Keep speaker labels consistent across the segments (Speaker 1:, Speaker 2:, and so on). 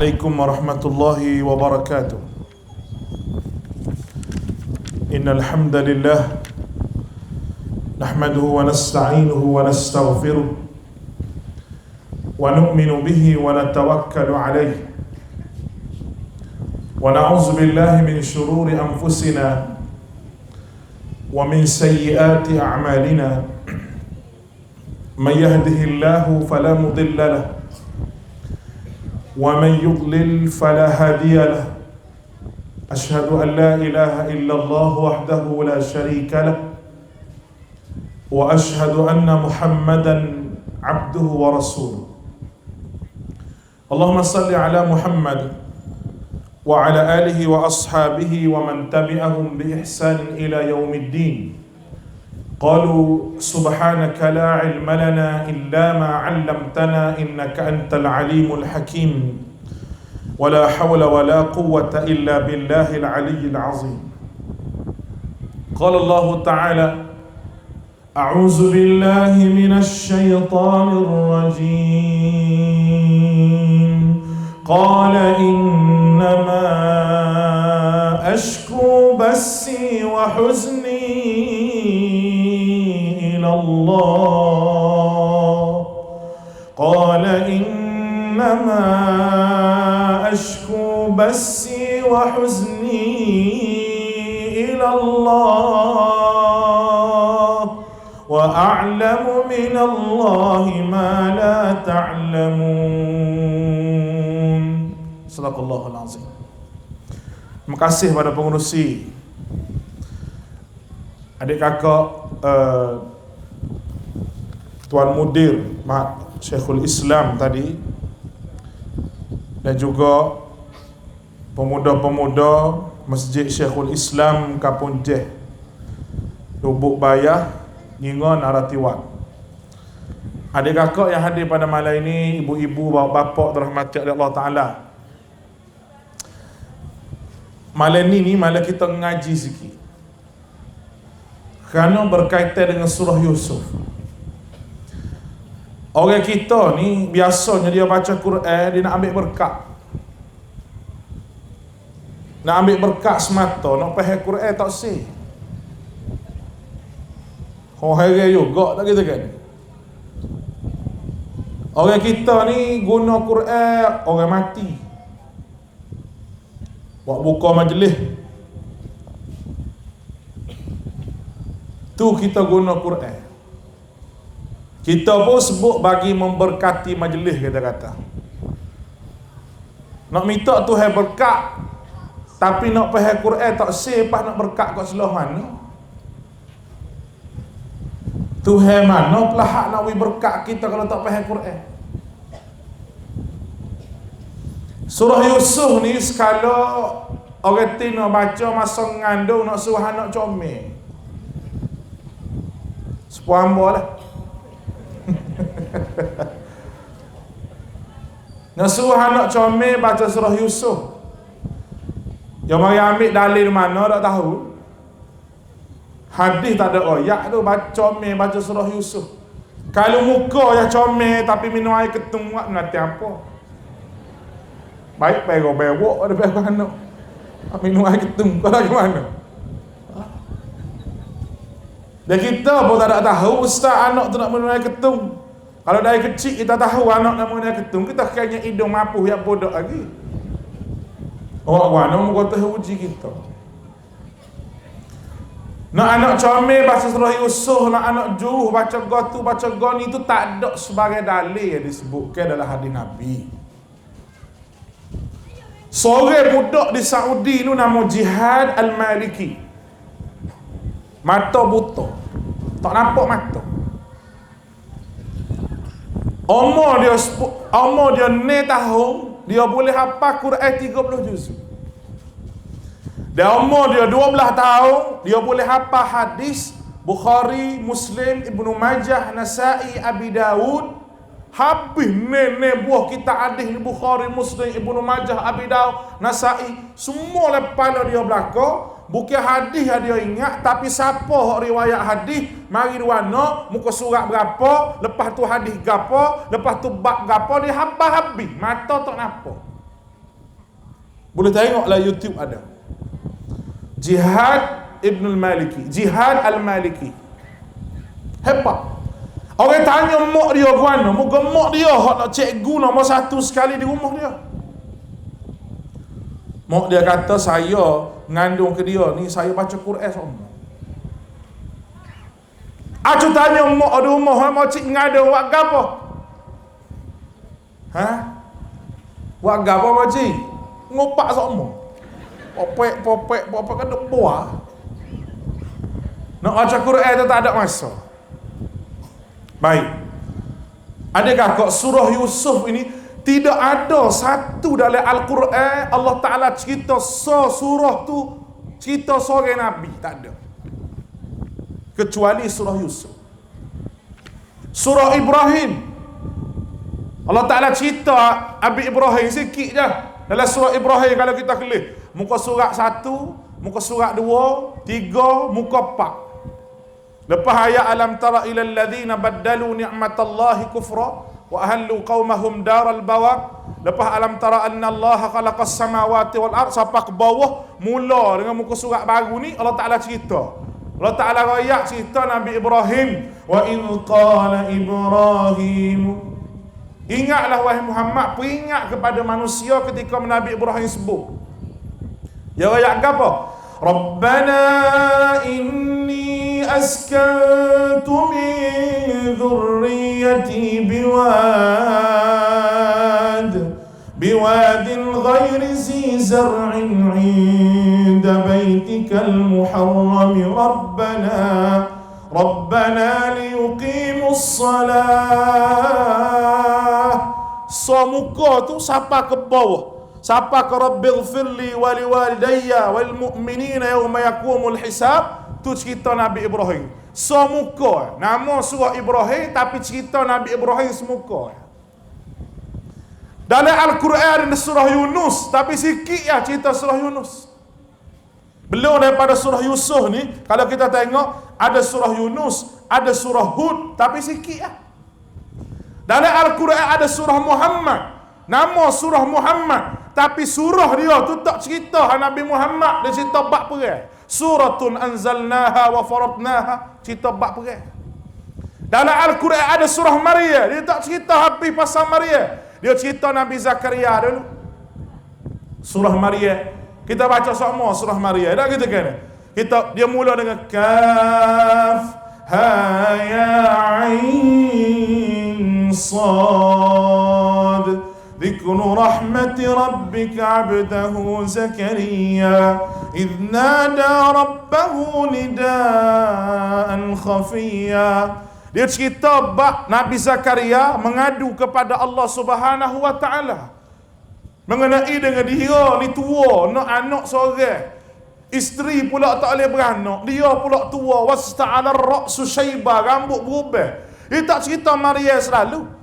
Speaker 1: عليكم ورحمة الله وبركاته. إن الحمد لله نحمده ونستعينه ونستغفره ونؤمن به ونتوكل عليه ونعوذ بالله من شرور أنفسنا ومن سيئات أعمالنا. من يهده الله فلا مضل له ومن يضلل فلا هادي له. أشهد أن لا إله إلا الله وحده لا شريك له وأشهد أن محمدا عبده ورسوله. اللهم صل على محمد وعلى آله وأصحابه ومن تبعهم بإحسان إلى يوم الدين. قالوا سبحانك لا علم لنا إلا ما علمتنا إنك أنت العليم الحكيم ولا حول ولا قوة إلا بالله العلي العظيم. قال الله تعالى: أعوذ بالله من الشيطان الرجيم. قال إنما أشكو بثي وحزني إلى الله. قال إنما أشكو بثي وحزني إلى الله وأعلم من الله ما لا تعلمون. Sadaqallahul azim. Terima kasih pada pengurusi, adik kakak, Tuan Mudir Syekhul Islam tadi, dan juga pemuda-pemuda Masjid Syekhul Islam Kapun Jeh, Lubuk Bayah, Ngingon, Aratiwat. Adik kakak yang hadir pada malam ini, ibu-ibu, bapa-bapa dirahmati oleh Allah Ta'ala. Malam ni malam kita ngaji sikit, kerana berkaitan dengan surah Yusuf. Orang kita ni biasanya dia baca Quran, dia nak ambil berkat. Nak ambil berkat semata, nak faham Quran tak sih. Hari juga tak gitu kan. Orang kita ni guna Quran orang mati. Buat buka majlis, tu kita guna Quran. Kita pun sebut bagi memberkati majlis, kata-kata. Nak minta Tuhan berkat, tapi nak faham Quran tak sepah nak berkat kat sebelah mana. Tuhan mana pula hak nak beri berkat kita kalau tak faham Quran. Surah Yusuf ni sekala orang tina baca masa ngandung nak suruh anak comel. Sepuamba lah. Nak suruh anak comel baca surah Yusuf. Yang mari ambil dalil mana tak tahu. Hadis tak ada ayat tu baca comel baca surah Yusuf. Kalau muka yang comel tapi minum air ketung nanti apa? Baik berok ada berok anak. Minum air ketung kau lagi mana? Dan kita pun tak tahu ustaz anak tu nak minum air ketung. Kalau dari kecil kita tahu anak nak minum air ketung, kita kayaknya hidung mapuh yang bodoh lagi. Orang mana muka tu uji kita. Nak anak comel baca surah Yusuf, nak anak juruh baca gotu baca goni, itu tak ada sebagai dalil yang disebutkan dalam hadis Nabi. Seorang budak di Saudi ni nama Jihad Al-Maliki. Mata buta, tak nampak mata. Umur dia 9 tahun, dia boleh hafal Quran 30 juz. Dan umur dia 12 tahun, dia boleh hafal hadis Bukhari, Muslim, Ibnu Majah, Nasa'i, Abi Dawud. Habis nenek buah kita hadis ni Bukhari, Muslim, Ibnu Majah, Abi Dawud, Nasa'i, semua lepas dia belakang. Bukan hadis yang dia ingat, tapi siapa riwayat hadis, mari warna, muka surat berapa, lepas tu hadis berapa, lepas tu bab berapa, dia hafal habis, mata tak nampak. Boleh tengoklah YouTube ada. Jihad Ibn al-Maliki, Jihad al-Maliki. Hebat. Orang tanya mak dia ke mana? Muka mak dia hak nak cikgu nombor satu sekali di rumah dia. Mak dia kata, saya ngandung ke dia ni, saya baca Quran semua. Aku tanya mak di rumah, mak cik ngandung buat apa? Buat apa mak cik? Ngopak semua. Popek kena buah. Nak baca Quran tu tak ada masa. Baik. Adakah kok surah Yusuf ini tidak ada satu dalam Al-Quran Allah Ta'ala cerita surah tu cerita seorang Nabi, tak ada. Kecuali surah Yusuf. Surah Ibrahim, Allah Ta'ala cerita Abi Ibrahim sikit je. Dalam surah Ibrahim kalau kita kelih, muka surat 1, muka surat 2, 3, muka 4. Lepas ayat alam tara ilal ladzina baddalu ni'matallahi kufra wa ahallu qaumahum daral bawar. Lepas alam tara anna Allah khalaqas samawati wal ard sampai ke bawah, mula dengan muka surat baru ni Allah Taala cerita. Allah Taala royak cerita Nabi Ibrahim, wa in qala Ibrahim. Ingatlah wahai Muhammad, peringat kepada manusia ketika Nabi Ibrahim sebut. Dia royak apa? Rabbana inni askantu min dhurriyyati biwadin ghairi zi zar'in 'inda baitikal muharram Rabbana liyuqimus salah. So muka tu siapa ke bawah, siapa ke rabbighfirli wa liwalidayya wal mu'minina yawma yaqumul hisab. Tu cerita Nabi Ibrahim. Semuka. Nama surah Ibrahim tapi cerita Nabi Ibrahim semuka. Dalam Al-Quran ada surah Yunus tapi sikit ya cerita surah Yunus. Belum daripada surah Yusuf ni, kalau kita tengok ada surah Yunus, ada surah Hud tapi sikit ya. Dalam Al-Quran ada surah Muhammad. Nama surah Muhammad tapi surah dia tu tak cerita Nabi Muhammad, dia cerita bab perang. Suratun anzalnaha wa faradnaha, cerita bab perang. Dalam Al-Quran ada surah Maryam, dia tak cerita habis pasal Maryam, dia cerita Nabi Zakaria dulu. Surah Maryam kita baca semua surah Maryam, tak kita kan? Dia mula dengan kaf ha ya ain sad. ذكر رحمة ربك عبده زكريا إذ نادى ربه نداء خفيا. Dia cerita bab Nabi Zakaria mengadu kepada Allah Subhanahu wa taala mengenai dengan dia ni tua, nak anak seorang, isteri pula tak boleh beranak, dia pula tua, wasta'ala ar-ra'su syaiba, rambut berubah. Dia tak cerita Maryam selalu.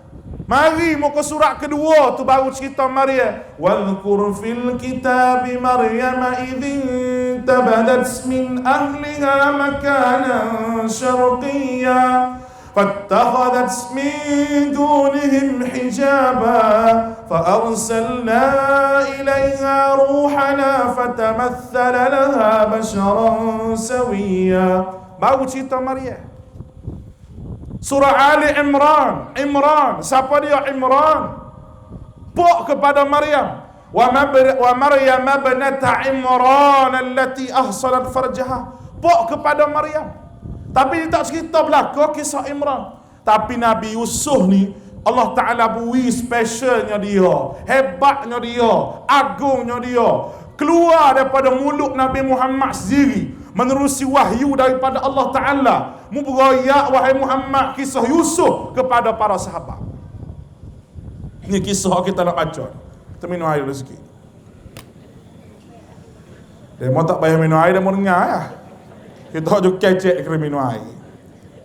Speaker 1: Mari muka surat kedua tu baru cerita Maryam. Wadhkur fil kitabi Maryam idhin tabadat min ahliha makanan syarqiyya fattakhadhat min dunihim hijaba فأرسلنا إليها روحنا فتمثل لها بشرا سويا. Baru cerita Maryam. Surah Ali Imran. Siapa dia Imran? Pok kepada Maryam. Wa Maryam ibnata Imran allati ahsanat farjaha. Pok kepada Maryam. Tapi dia tak cerita belaka kisah Imran. Tapi Nabi Yusuf ni Allah Ta'ala beri specialnya dia, hebatnya dia, agungnya dia. Keluar daripada mulut Nabi Muhammad sendiri, menerusi wahyu daripada Allah Ta'ala, muberayak wahai Muhammad kisah Yusuf kepada para sahabat. Ini kisah kita nak baca. Kita minum air dulu sikit. Dia mau tak payah minum air, dia mau dengar ya. Kita juga kecek kena minum air.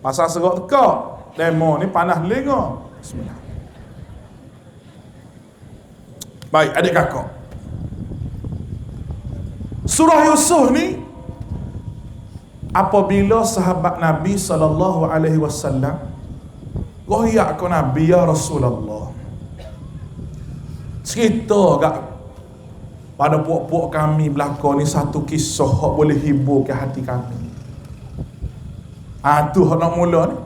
Speaker 1: Pasal serok tekak, demo ni panas lenga. Bismillah. Baik, adik kakak. Surah Yusuf ni apabila sahabat Nabi SAW royak ke Nabi, ya Rasulullah, cerita kat pada puak-puak kami belakang ni satu kisah yang boleh hibur ke hati kami. Tu nak mula ni.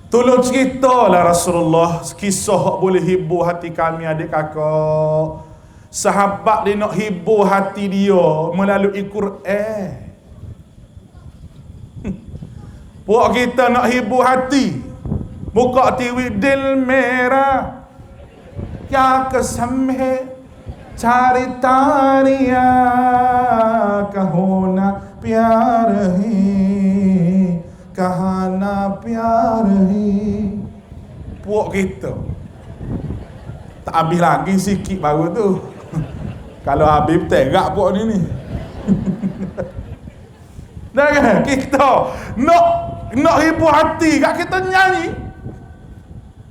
Speaker 1: Tolong ceritalah Rasulullah kisah yang boleh hibur hati kami adik kakak. Sahabat dia nak hibur hati dia melalui Quran. Puak kita nak hibur hati, buka TV Dil Merah क्या कसम है चारी तारिया कहो ना प्यार है कहा ना प्यार है. Puak kita tak habis lagi sikit baru tu. Kalau habis tegak puak ni. Dah kan kita nak hibur hati kat kita nyanyi.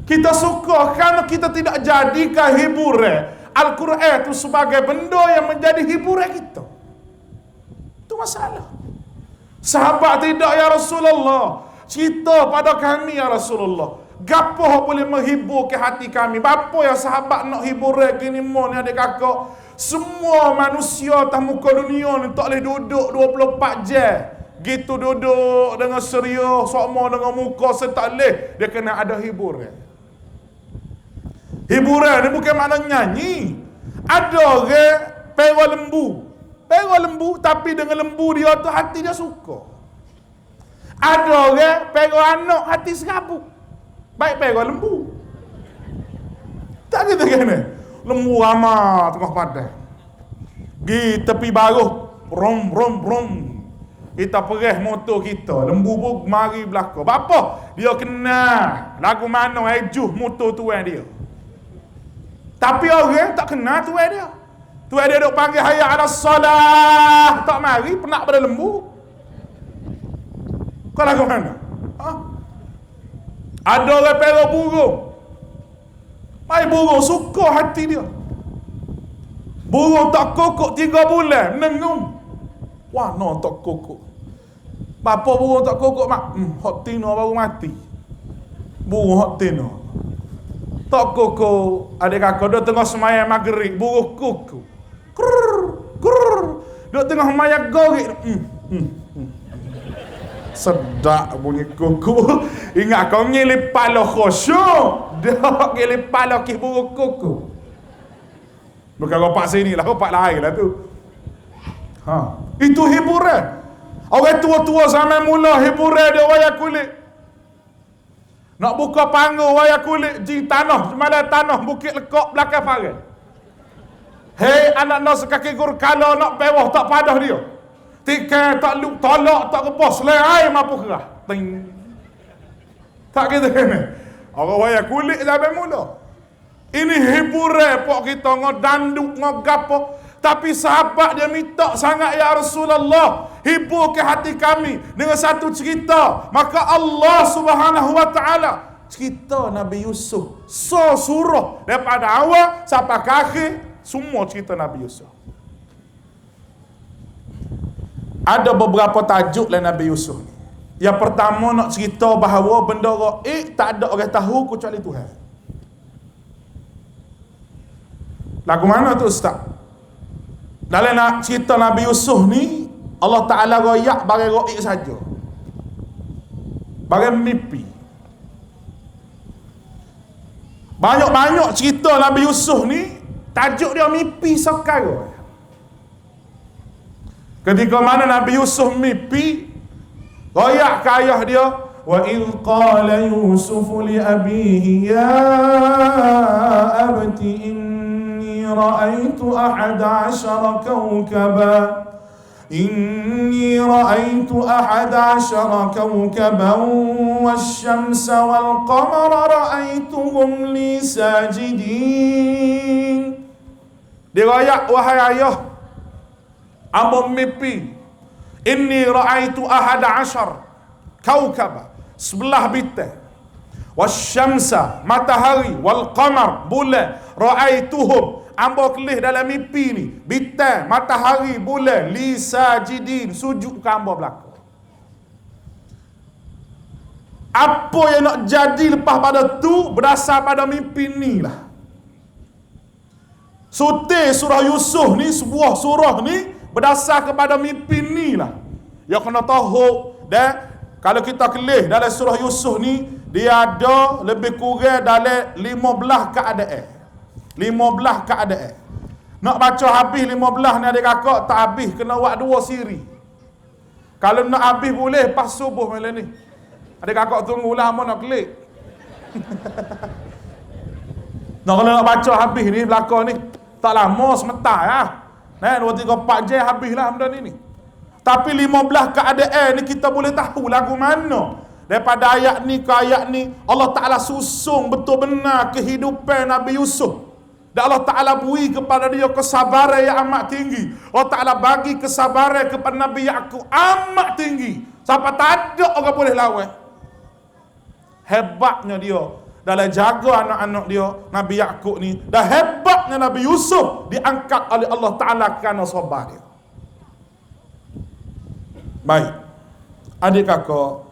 Speaker 1: Kita suka kerana kita tidak jadikan hiburan Al-Quran itu sebagai benda yang menjadi hiburan kita. Itu masalah. Sahabat tidak, ya Rasulullah. Cerita pada kami, ya Rasulullah. Gapo boleh menghibur ke hati kami? Bapa yang sahabat nak hiburan gini mon adik kakak. Semua manusia atas muka dunia ni tak boleh duduk 24 jam. Gitu duduk dengan serius, sama dengan muka tak boleh. Dia kena ada hiburan. Hiburan ni bukan makna nyanyi. Ada orang pera lembu. Pera lembu tapi dengan lembu dia tu hati dia suka. Ada orang pera anak hati serabut. Baik pera lembu. Tak gitu kan? Lembu ramah tengah padang. Gi tepi baruh, rom rom rom. Kita perih motor kita, lembu pun mari belakang. Bapa? Dia kenal lagu mana ejuh motor tuan dia. Tapi orang tak kenal tuan dia. Tuan dia duk panggil hayya ala salah, tak mari penak pada lembu. Kau lagu mana? Ha? Ada orang pera burung. Mai burung suka hati dia. Burung tak kokok 3 bulan, nengung. Wah, no tak kokok. Bapa burung tak kokok mak. Hot tino baru mati. Burung hot tino. Tak kokok. Adik kakak dia tengah semayang maghrib, burung kokok. Krrr, krrr. Dia tengah semayang gorik. Sedap bunyi kokok. Ingat kau ngilip pala khusyuk. Dia ngilip pala kis burung kokok. Bukan ropak sini lah, ropak lain lah tu. Itu hiburan. Orang tua-tua zaman mula hiburan dia wayang kulit. Nak buka panggung wayang kulit di tanah, semalam tanah Bukit Lekok belakang pagar. Hei anak nak sekaki gur kalau nak bewah tak padah dia. Tikai tak luk tolak tak kepos selai mampu kerah. Ting. Tak gitu kan. Orang wayang kulit zaman mula. Ini hiburan pok kita ngedanduk ngogapo. Tapi sahabat dia minta sangat, ya Rasulullah, hibur ke hati kami dengan satu cerita. Maka Allah Subhanahu wa taala cerita Nabi Yusuf. Surah daripada awal sampai ke akhir semua cerita Nabi Yusuf. Ada beberapa tajuk lah Nabi Yusuf ni. Yang pertama nak cerita bahawa benda gaib tak ada orang tahu kecuali Tuhan. Lagu mana tu Ustaz? Dalam nak cerita Nabi Yusuf ni, Allah Ta'ala royak bagai gaib saja. Bagai mimpi. Banyak-banyak cerita Nabi Yusuf ni, tajuk dia mimpi sekara. Ketika mana Nabi Yusuf mimpi, royak ke ayah dia, wa idh qala Yusuf li abihi ya abti رأيت 11 كوكبا إني رأيت 11 كوكبا والشمس والقمر رأيتهم لي ساجدين. Dirayak wahai ayah, amba mimpi inni ra'aitu 11 kaukaba, 11 bintang, wasyamsa matahari, wal qamar bulan, ra'aituhum amba kelih dalam mimpi ni bintang, matahari, bulan, li sajidin sujud ke amba belakang. Apa yang nak jadi lepas pada tu berdasar pada mimpi ni lah. Sutir surah Yusuf ni, sebuah surah ni berdasar kepada mimpi ni lah. Yang kena tahu. Dan kalau kita kelih dalam surah Yusuf ni, dia ada lebih kurang dalam 15 keadaan. 15 keadaan. Nak baca habis 15 ni adik kakak, tak habis kena buat 2 siri. Kalau nak habis boleh pas subuh malam ni. Adik kakak tunggu lama nak klik. Nah, kalau nak baca habis ni belakang ni tak lama sebentar ya. Nah, 2 3 4 jam habislah benda ni. Tapi 15 keadaan ni kita boleh tahu lagu mana. Daripada ayat ni ke ayat ni, Allah Ta'ala susung betul benar kehidupan Nabi Yusuf. Dan Allah Ta'ala beri kepada dia kesabaran yang amat tinggi. Allah Ta'ala bagi kesabaran kepada Nabi Ya'qub amat tinggi. Sampai tak ada orang boleh lawan. Hebatnya dia dalam jaga anak-anak dia, Nabi Ya'qub ni. Dan hebatnya Nabi Yusuf diangkat oleh Allah Ta'ala kerana sabar dia. Baik. Adik kakak,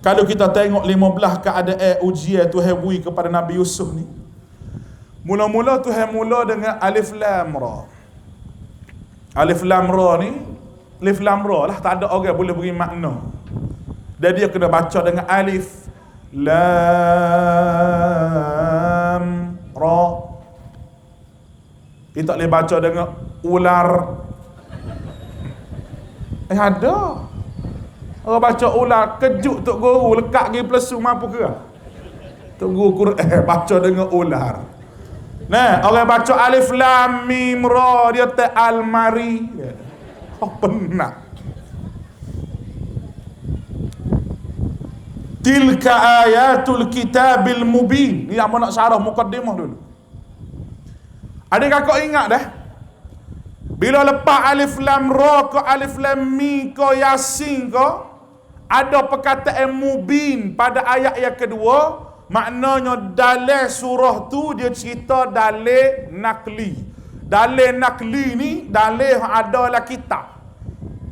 Speaker 1: kalau kita tengok 15 keadaan ujian Tuhan beri kepada Nabi Yusuf ni, mula-mula Tuhan mula dengan Alif Lam Ra. Alif Lam Ra ni, Alif Lam Ra lah, tak ada orang boleh beri makna. Dan dia kena baca dengan Alif Lam Ra. Dia tak boleh baca dengan ular. Ada. Orang baca ular, kejut Tok Guru, lekat pergi pelesu mampu ke? Tok Guru Quran baca dengan ular. Nah, orang baca Alif Lam Mim Ra, dia tak almari. Oh, penat. Tilka ayatul kitabil mubin. Ni yang nak syarah mukaddimah dulu. Adik kakak ingat dah? Bila lepas Alif Lam Ra ke Alif Lam Mim ke Yasin ke, ada perkataan mubin pada ayat yang kedua. Maknanya dalam surah tu dia cerita dalil nakli. Dalil nakli ni dalil ada dalam kitab.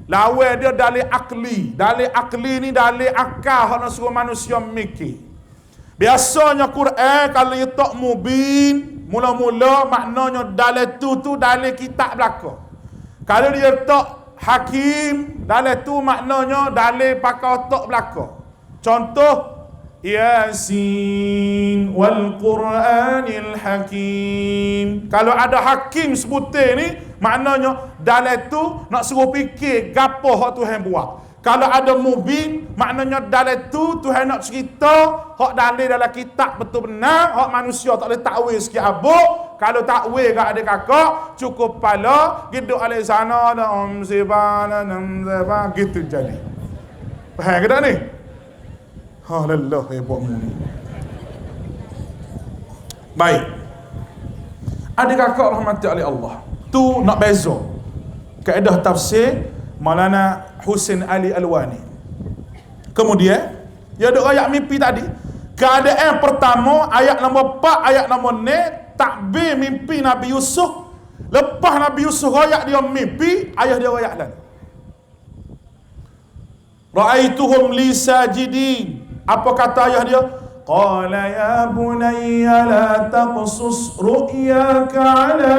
Speaker 1: Lawan dia dalil akli. Dalil akli ni dalil akal hak nak suruh manusia mikir. Biasanya Quran kalau dia tak mubin, mula-mula maknanya dalil tu dalil kitab belaka. Kalau dia tak hakim, dalil tu maknanya dalil pakai otak belaka. Contoh Yasin wal Quranil Hakim. Kalau ada hakim sebutin ni, maknanya dalil tu nak suruh fikir gapo hak Tuhan buat. Kalau ada mubin, maknanya dalil tu Tuhan nak cerita hak dalil dalam kitab betul benar, hak manusia tak boleh takwil sikit abuk. Kalau takwil kat adik kakak, cukup pala, gitu alai sana dan sibana gitu jadi. Faham ke tak ni? Halillah ya buatmu ni. Baik. Adik kakak rahmati oleh Allah. Tu nak beza. Kaedah tafsir Maulana Husin Ali Alwani. Kemudian, dia ada ayat mimpi tadi. Keadaan pertama, ayat nombor 4, ayat nombor 6, takbir mimpi Nabi Yusuf. Lepas Nabi Yusuf royak dia mimpi, ayah dia royak lain. Ra'aituhum li sajidin. Apa kata ayah dia? Qala ya bunayya la taqsus ru'yaka ala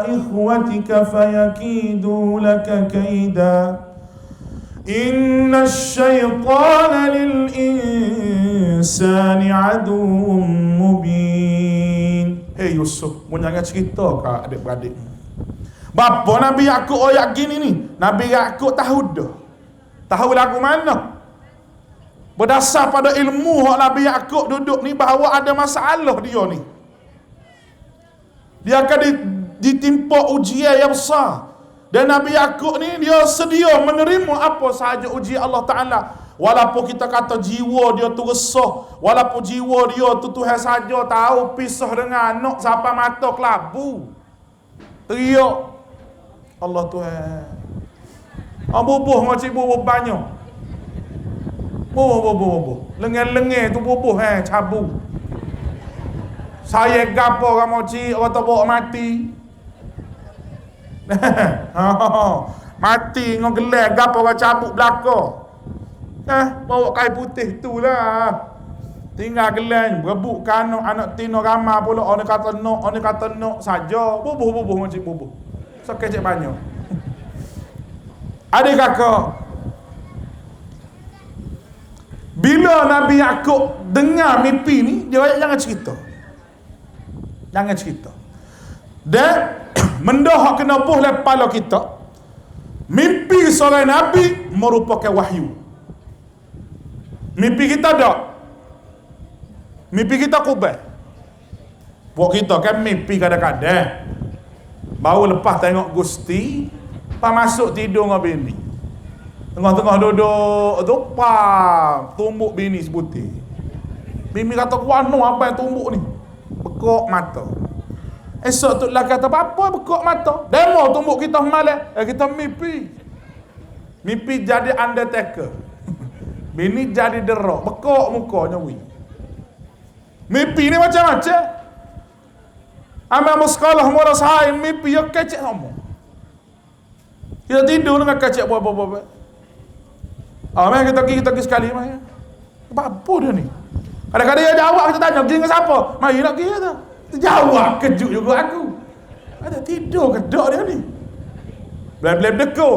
Speaker 1: ikhwatika fayakidu laka kaida. Inna syaitana lil insani aduwwum mubin. Hey Yusuf, mu jangan cerita kat adik-beradik. Bapa Nabi Ya'qub ayat gini ni, Nabi Ya'qub tahu dah. Tahu lagu mana? Berdasar pada ilmu hak Nabi Ya'qub duduk ni bahawa ada masalah dia ni. Dia akan ditimpa ujian yang besar. Dan Nabi Ya'qub ni dia sedia menerima apa sahaja ujian Allah Ta'ala. Walaupun kita kata jiwa dia tu resah, walaupun jiwa dia tu Tuhan saja tahu pisah dengan anak sampai mata kelabu. Teriak Allah Tuhan. Bubuh macam bubuh banyak. Bubuh. Lengan-lengan tu bubuh cabu. Saya gapo kamu cik orang tak bawa mati. Mati dengan gelar gapo orang cabut belaka. Bawa kain putih tu lah. Tinggal gelang berebut kano anak tino ramah pula orang kata nok saja. Bubuh macam bubuh. So kecek banyak. Adik kakak, bila Nabi Yaakob dengar mimpi ni, dia kata jangan cerita. Jangan cerita. Dan mendohak kena buh le kepala kita. Mimpi seorang Nabi merupakan wahyu. Mimpi kita tak. Mimpi kita kubah. Buat kita kan mimpi kadang-kadang. Baru lepas tengok Gusti, lepas masuk tidur dengan bini. Tengah-tengah duduk tu, tumbuk bini sebutir. Bini kata, "Wano apa yang tumbuk ni?" Bekok mata. Esok tu lah kata, "Apa bekok mata? Demo tumbuk kita malam." Kita mimpi. Mimpi jadi undertaker. Bini jadi derok. Bekok mukanya wih. Mimpi ni macam-macam. Amal sekolah mula saya mimpi yang kecek sama. Kita tidur dengan kecek buat-buat. Mari kita pergi sekali mari. Apa dia ni? Kadang-kadang dia jawab, kita tanya, "Pergi dengan siapa?" "Mari nak pergi tu." Dia jawab, kejut juga aku. Ada tidur kedok dia ni. Blab-blab deko.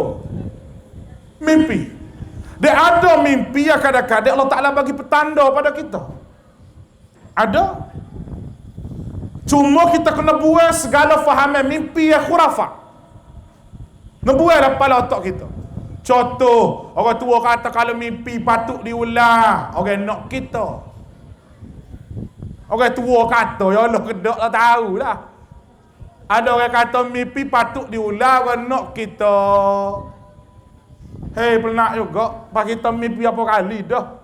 Speaker 1: Mimpi. Dia ada mimpi yang kadang-kadang Allah Ta'ala bagi petanda pada kita. Ada. Cuma kita kena buang segala fahaman mimpi yang khurafat. Ngebuang dalam kepala otak kita. Contoh, orang tua kata kalau mimpi patut diulang. Orang nak kita. Orang tua kata, ya Allah kedok lah tahu lah. Ada orang kata mimpi patut diulang, orang nak kita. Hei, pernah juga. Pas kita mimpi apa kali dah.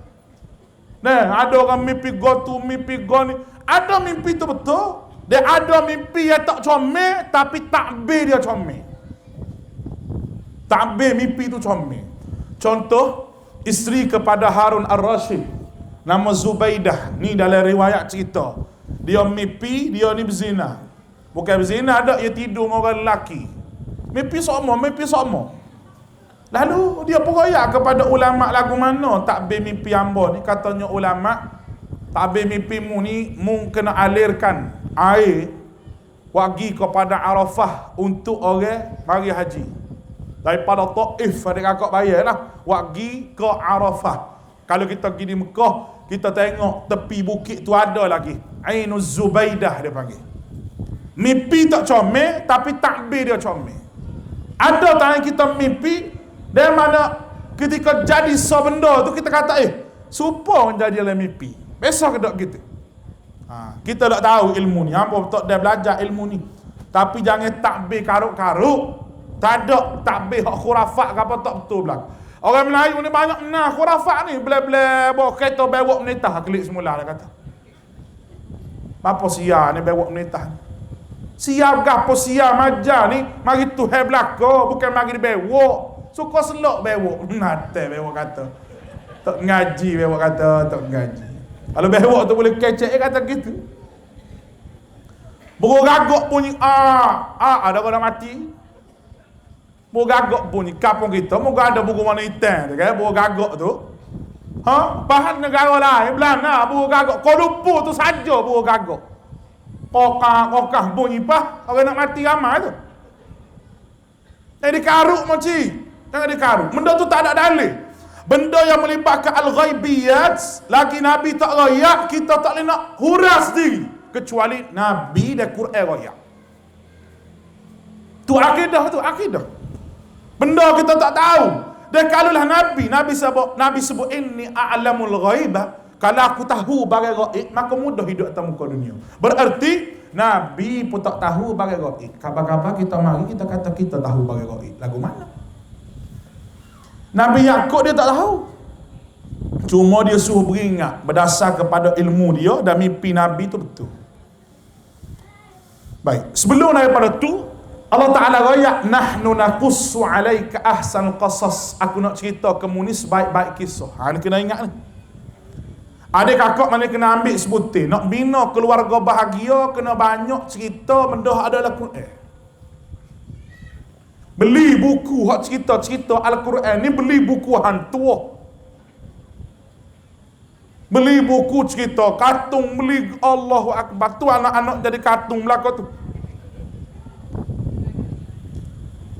Speaker 1: Nah, ada orang mimpi go tu, mimpi go ni. Ada mimpi tu betul. Dia ada mimpi yang tak comel, tapi takbir dia comel. Takbir mimpi tu comel. Contoh, isteri kepada Harun Ar-Rasyid, nama Zubaidah. Ni dalam riwayat cerita. Dia mimpi, dia ni berzina. Bukan berzina, ada dia tidur dengan orang lelaki. Mimpi sama. Lalu dia peroyak kepada ulama lagu mana takbir mimpi hamba ni. Katanya ulama, takbir mimpimu ni mu kena alirkan air wagi kepada Arafah untuk orang mari haji. Daripada Taif ada kakak bayar lah, wagi ke Arafah. Kalau kita pergi di Mekah, kita tengok tepi bukit tu ada lagi Ainuz Zubaidah dia panggil. Mimpi tak comel, tapi takbir dia comel. Ada tangan kita mimpi, dan mana ketika jadi sebenda tu kita kata supa jadi dalam mimpi. Besok ke tak kita? Kita tak tahu ilmu ni. Hampa tak dah belajar ilmu ni. Tapi jangan takbir karuk-karuk. Tak ada takbir khurafat ke apa tak betul belaka. Orang Melayu ni banyak menang khurafat ni. Bila-bila bawa kereta bewak menitah klik semula dia kata. Apa sia ni bewak menitah ni? Siap gapo sia maja ni mari Tuhan belaka, bukan mari bewak. Suka selok bewak. Nate bewak kata. Tak ngaji bewak kata, tak ngaji. Kalau bewak tu boleh kecek kata gitu. Bergagak bunyi ada orang mati. Bergagak bunyi kampung kita, moga ada buku warna hitam tu kan, bergagak tu. Bahan negara lain belana bergagak. Kau lupa tu saja bergagak. Kokah bunyi apa? Orang nak mati ramai tu. Dikaruk macam jangan dikaruk. Benda tu tak ada dalil. Benda yang melibatkan al-ghaibiyat, lagi Nabi tak rayak, kita tak boleh nak huras diri. Kecuali Nabi dan Quran rayak. Tu akidah. Benda kita tak tahu. Dan kalaulah Nabi sebut inni a'lamul ghaibah. Kalau aku tahu barang gaib, maka mudah hidup atas muka dunia. Berarti Nabi pun tak tahu barang gaib. Kabar-kabar kita mari kita kata kita tahu barang gaib. Lagu mana? Nabi Yaakob dia tak tahu. Cuma dia suruh beringat berdasar kepada ilmu dia dan mimpi Nabi itu betul. Baik, sebelum daripada tu Allah Ta'ala rayak nahnu naqussu alaika ahsanul qasas. Aku nak cerita kamu ni sebaik-baik kisah. Ni kena ingat ni. Adik kakak mana kena ambil sebutir. Nak bina keluarga bahagia kena banyak cerita mendah adalah Quran. Beli buku hak cerita-cerita Al-Quran ni, beli buku hantua. Beli buku cerita, kartun, beli Allahu Akbar. Tu anak-anak jadi kartun belakang tu.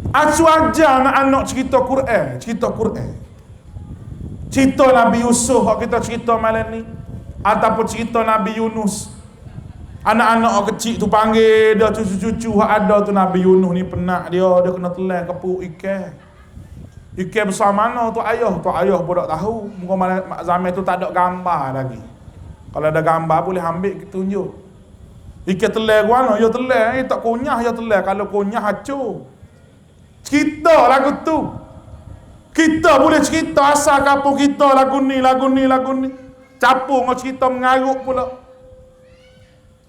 Speaker 1: Acu ajar anak-anak cerita Quran. Cerita Nabi Yusuf yang kita cerita malam ni, ataupun cerita Nabi Yunus. Anak-anak kecil tu panggil dia, cucu-cucu yang ada tu, Nabi Yunus ni penat dia kena telan ke perut ikan. Ikan besar mana tu ayah pun tak tahu. Muka zaman tu tak ada gambar lagi. Kalau ada gambar boleh ambil tunjuk. Ikan telan ke mana? Ya telan, tak kunyah ya telan. Kalau kunyah hacur. Cerita lagu tu. Kita boleh cerita asal kampung kita lagu ni. Capur dengan cerita mengarut pula.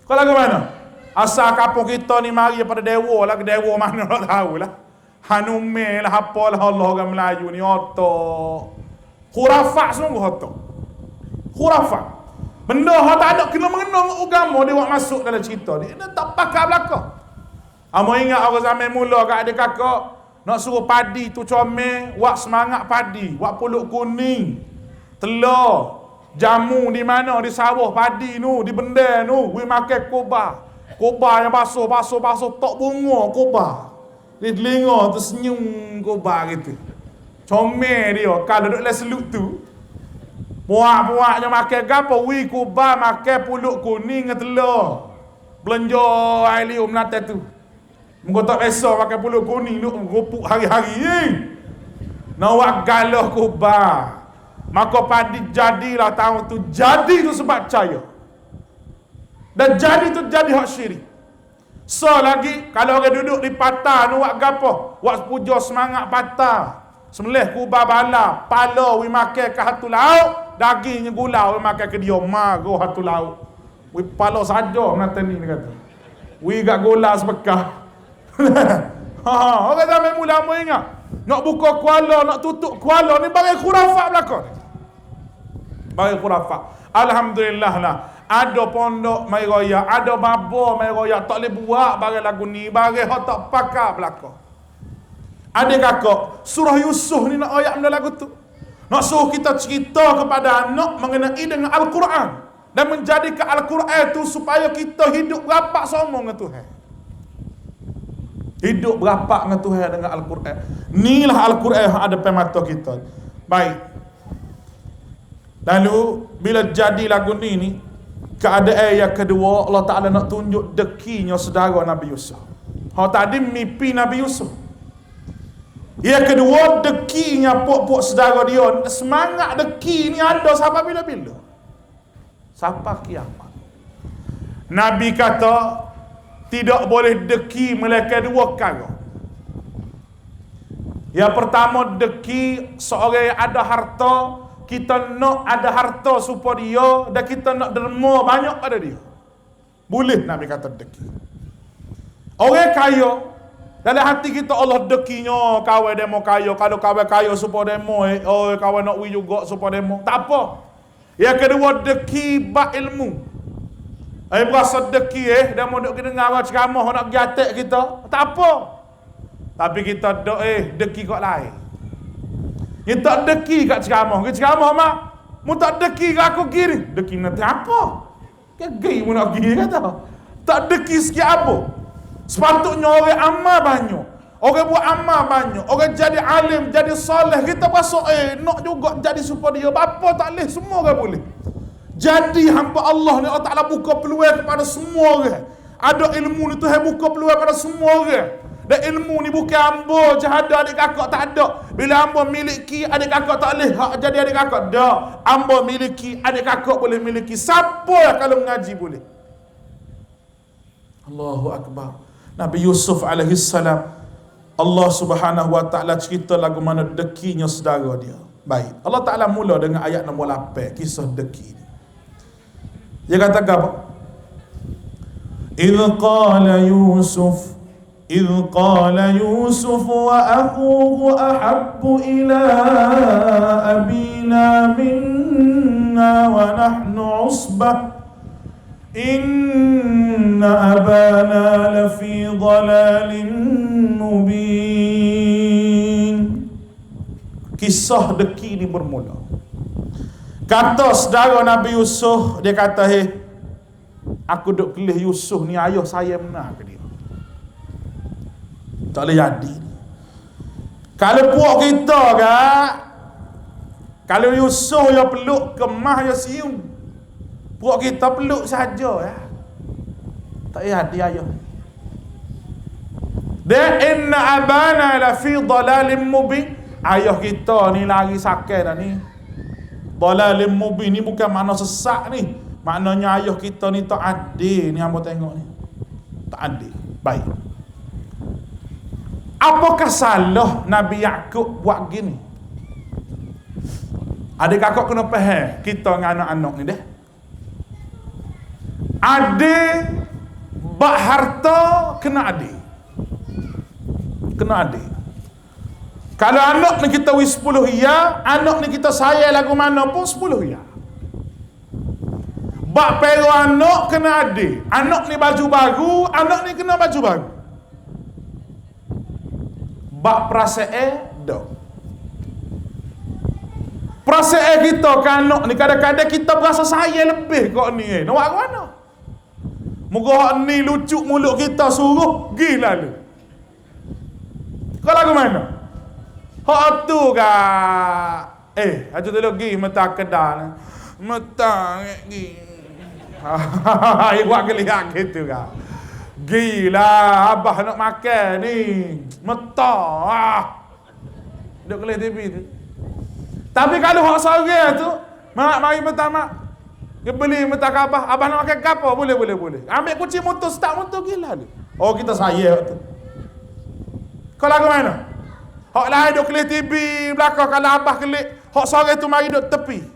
Speaker 1: Kau lagu mana? Asal kampung kita ni mari daripada dewa lah. Dewa mana tak tahu lah. Hanume lah, apalah Allah orang Melayu ni. Otak. Khurafat sungguh otak. Khurafat. Benda yang tak ada kena mengenang agama dia buat masuk dalam cerita ni. Dia tak pakai belakang. Amo ingat orang zaman mula kat adik kakak nak suruh padi tu comel, buat semangat padi, buat pulut kuning, telur, jamu di mana di sawah padi nu, di benda nu, we makan kobar. Kobar yang basuh tok bunga kobar. Di telinga tu senyum kobar gitu. Comel dia kalau duduk dalam seluk tu. Puak-puaknya makan gapo, we kobar makan pulut kuning dengan telur. Belanja air liur menata tu. Muka tak biasa pakai pulut kuning duk gopuk hari-hari. Nak buat galah kubah. Maka padi jadilah tahun tu. Jadi tu sebab percaya. Dan jadi tu jadi hak syirik. So lagi kalau orang duduk di patah nu buat gapo? Buat puja semangat patah. Sembelih kubah bala, pala we makan ke hatu lauk, dagingnya gula we makan ke dia mago hatu lauk. We pala saja menata ni kata. We gak gula sebekah. Orang zaman mula mau ingat nak buka kuala, nak tutup kuala ni barang khurafat belakang. Barang khurafat. Alhamdulillah lah. Ada pondok mai raya, ada baba mai raya tak boleh buat barang lagu ni, barang hak tak pakai belakang. Adik kakak, surah Yusuf ni nak ayat benda lagu tu. Nak suruh kita cerita kepada anak mengenai dengan Al-Quran dan menjadikan Al-Quran tu supaya kita hidup rapat sama dengan Tuhan. Hidup berapak dengan Tuhan dengan Al-Quran. Inilah Al-Quran yang ada pada mata kita. Baik. Lalu bila jadi lagu ni keadaan yang kedua, Allah Ta'ala nak tunjuk dekinya saudara Nabi Yusuf. Tadi mimpi Nabi Yusuf. Yang kedua, dekinya pok-pok saudara dia. Semangat deki ni ada sampai bila-bila. Sampai kiamat. Nabi kata tidak boleh deki melainkan dua perkara. Yang pertama, deki seorang yang ada harta. Kita nak ada harta supaya dia, dan kita nak derma banyak pada dia. Boleh Nabi kata deki. Orang kaya, dalam hati kita Allah dekinya kawan demo kaya. Kalau kawan kaya supaya demo, kawan nak wui juga supaya demo. Tak apa. Yang kedua, deki bak ilmu. Berasa deki dah mau duk dengar ceramah nak pergi atek kita. Tak apa. Tapi kita duk deki kat lain. Kita deki kat ceramah. Kita ceramah mak. Mu tak deki kat aku kiri. Deki nanti apa? Kegi mu nak pergi kata. Tak deki sikit apa? Sepatutnya orang amal banyak. Orang buat amal banyak. Orang jadi alim, jadi soleh. Kita pasal nak juga jadi supaya dia. Apa tak boleh? Semua orang boleh. Jadi hamba Allah ni Allah Ta'ala buka peluang kepada semua orang. Ada ilmu ni Tuhan buka peluang kepada semua orang. Dan ilmu ni bukan hamba je ada, adik kakak tak ada. Bila hamba miliki, adik kakak tak boleh jadi adik kakak. Dah, hamba miliki, adik kakak boleh miliki. Siapa kalau mengaji boleh. Allahu Akbar. Nabi Yusuf alaihissalam, Allah Subhanahu wa Ta'ala cerita lagu mana dekinya saudara dia. Baik. Allah Ta'ala mula dengan ayat nombor 8, kisah deki. Dia kata apa? Idh qala Yusuf wa akhuhu ahabbu ila abina minna wa nahnu usbah inna abana lafi dhalalin mubin. Kisah deki ini bermula Kata saudara Nabi Yusuf, dia kata, aku duk kelih Yusuf ni ayah saya benar ke dia. Tak boleh jadi. Kalau puak kita kan, kalau Yusuf ya peluk, kemah ya sium, puak kita peluk saja ya. Tak jadi ayah. Dia inna abana la fi dalalim mubin. Ayah kita ni lari sakit dah ni. Dalalim mubin ni bukan makna sesak ni. Maknanya ayah kita ni tak adil ni, hamba tengok ni. Tak adil. Baik. Apakah salah Nabi Yaqub buat gini? Adik kakak kena faham kita dengan anak-anak ni dah. Adil bak harta kena adil. Kena adil. Kalau anak ni kita wis 10 ya, anak ni kita sayang lagu mana pun 10 ya. Bak pero anak kena adil. Anak ni baju baru, anak ni kena baju baru. Bak perasaan dak. Perasaan kita ke anak ni kadang-kadang kita berasa sayang lebih kok ni. Nak buat mana? Moga hak ni lucu mulut kita suruh pergi lalu. Kau lagu mana? Hak tu kah? Aja tu lagi mata kedal. Mata gi. Ai buat kelihat gitu kah? Gila, abah nak makan ni. Mata. Duk kelih TV tu. Tapi kalau hak sorang tu, mak mari minta mak. Dia beli minta ke abah nak makan apa? Boleh. Ambil kunci motor, start motor gila ni. Oh, kita sayang tu. Kau lagu mana? Hak lain duk kelih TV belakang, kalau abah kelih, hak sorang tu mari duk tepi.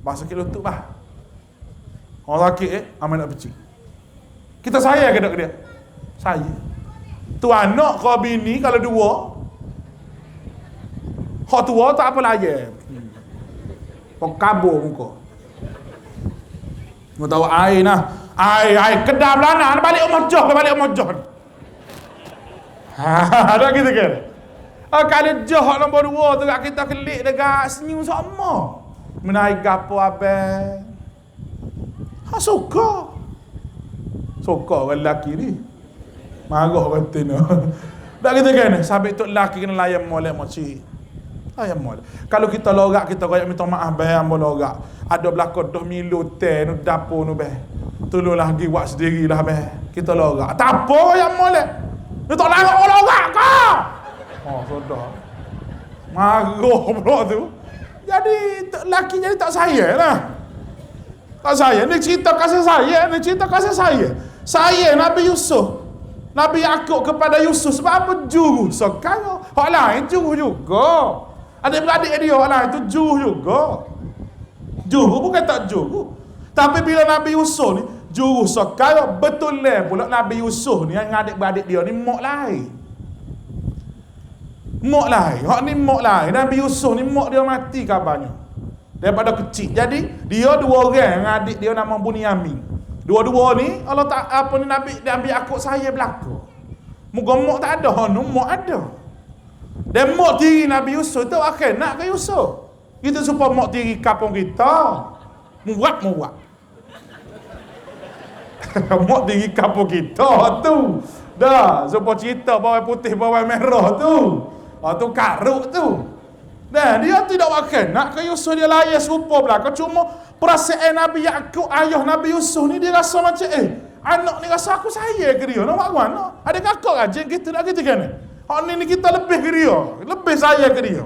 Speaker 1: Bah sakit lutut bah. Orang sakit amat nak pecik. Kita sayang ke tak dia? Sayang. Tu anak kau bini kalau dua, hak tua tak apa layan. Kau kabur muka. Mau tahu air nah. Air kedam lana balik rumah John. Ada gitu kan? Kalau John nombor 2 tu kita kelik dekat senyum sama. Menaik gapo abang. Suka orang lelaki ni. Marah kata ni. Tak gitu kan? Sampai tu lelaki kena layan molek makcik. Layan molek. Kalau kita lorak, kita kaya minta maaf bayang lorak. Ada belakang dah milu teh nu dapur nu beh. Tolonglah pergi buat sendirilah beh. Kita lorak. Tak apa yang molek. Ni tak larang orang lorak kau. Oh, sudah. Marah pula tu. Jadi lelaki jadi tak sayang lah. Tak sayang. Ni cerita kasih sayang. Saya Nabi Yusuf, Nabi Yaqub kepada Yusuf sebab apa? Juru sekara. Hak lain juru juga. Adik-beradik dia hak lain tu juru juga. Juru bukan tak juru. Tapi bila Nabi Yusuf ni juru sekara, betul lah pula Nabi Yusuf ni dengan adik-beradik dia ni mak lain. Mak lain. Hak ni mak lain. Nabi Yusuf ni mak dia mati kabarnya. Daripada kecil. Jadi dia 2 orang dengan adik dia nama Bunyamin. Dua-dua ni Allah tak apa ni Nabi dia ambil akuk saya belaka. Moga mak tak ada, hanu mak ada. Dan mak tiri Nabi Yusuf tu akhir nak ke Yusuf. Kita supaya mak tiri kampung kita. Muak. Mak tiri kampung kita tu. Dah, supaya cerita bawang putih bawang merah tu. Tu karuk tu. Dan dia tidak makan nak ke Yusuf, dia layan serupa belakang. Cuma perasaan Nabi Yaqub, ayah Nabi Yusuf ni dia rasa macam anak ni rasa aku sayang ke dia. Nak buat mana? Ada kakak rajin kita nak gitu kan? Hak ni kita lebih ke dia. Lebih sayang ke dia.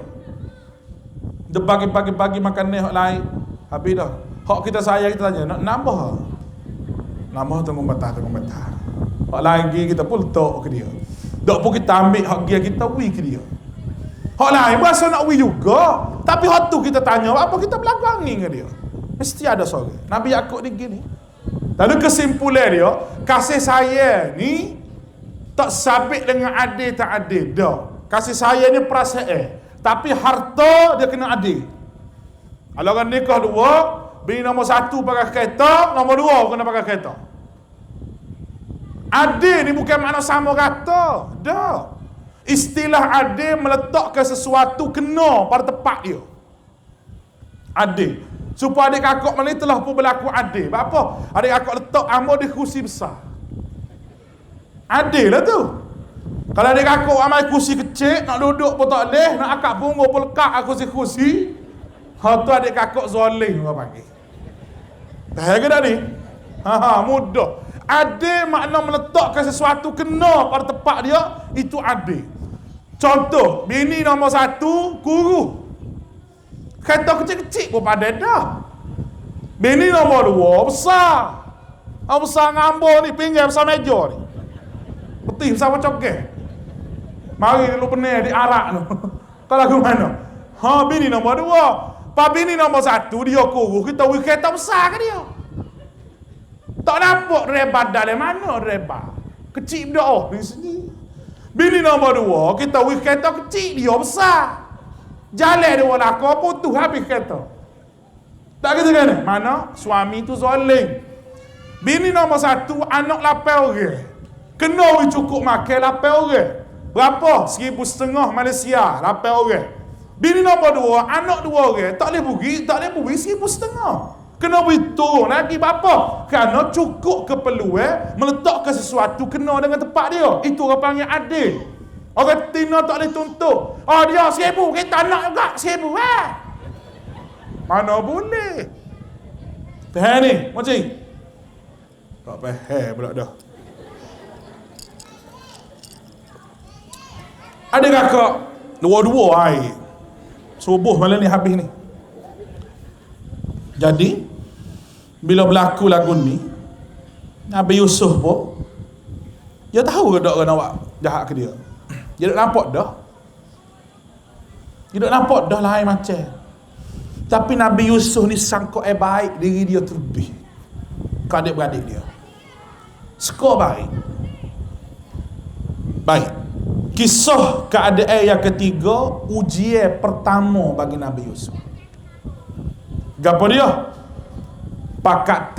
Speaker 1: Dia bagi makan ni hak lain. Habis dah. Hak kita sayang kita tanya, nak nambah? Nambah tunggu betah. Hak lain kita pun letak ke dia. Dok pun kita ambil hak kita wi ke dia. Hak lain berasa nak wi juga. Tapi hak tu kita tanya, apa kita berlaku angin ke dia? Mesti ada sore. Nabi Yaqub ni gini. Lalu kesimpulan dia, kasih sayang ni tak sabit dengan adil tak adil. Dah. Kasih sayang ni perasaan. Tapi harta dia kena adil. Kalau orang nikah 2, bini nombor 1 pakai kereta, nombor 2 kena pakai kereta. Adil ni bukan makna sama rata. Dah. Istilah adil meletakkan sesuatu kena pada tempat dia. Adil. Supaya adik kakak mana telah pun berlaku adil. Apa? Adik kakak letak amor di kursi besar. Adil lah tu. Kalau adik kakak amai kursi kecil, nak duduk pun tak boleh, nak akak punggung pun lekat kursi-kursi. Tu adik kakak zolim orang panggil. Dah ke dah ni? Mudah. Adil makna meletakkan sesuatu kena pada tempat dia, itu adil. Contoh, bini nombor 1, guru. Kereta kecil-kecil pun padan dah. Bini nombor 2, besar. Besar ngambur ni, pinggir besar meja ni. Peti besar macam ke. Mari dulu pening di arak tu. Kau lagu mana? Bini nombor 2. Pak bini nombor 1, dia guru. Kita beri kereta besar ke dia? Tak nampak rebat dari mana rebat. Kecil dah di sini. Bini nombor 2, kita beri kereta kecil, dia besar. Jalan dia nak kau putus habis kereta. Tak kata kan? Mana? Suami tu zalim. Bini nombor 1, anak 8 orang. Kena cukup makan 8 orang. Berapa? 1,500 Malaysia, 8 orang. Bini nombor 2, anak 2 orang. Tak boleh beri 1,500. Kena beri turun lagi berapa? Kerana cukup keperluan meletakkan sesuatu kena dengan tempat dia. Itu orang panggil adil. Orang tina tak boleh tuntut. Dia 1,000, kita nak juga 1,000 Mana boleh? Faham ni? Macam ni? Tak faham pula dah. Ada kakak dua-dua air. Subuh malam ni habis ni. Jadi bila berlaku lagu ni, Nabi Yusuf pun dia tahu ke tak orang nak jahat ke dia. Dia tak nampak dah. Dia tak nampak dah lain macam. Tapi Nabi Yusuf ni sangka baik diri dia terlebih ke adik-beradik dia. Skor baik. Baik. Kisah keadaan yang ketiga, ujian pertama bagi Nabi Yusuf. Gapo dia? Pakat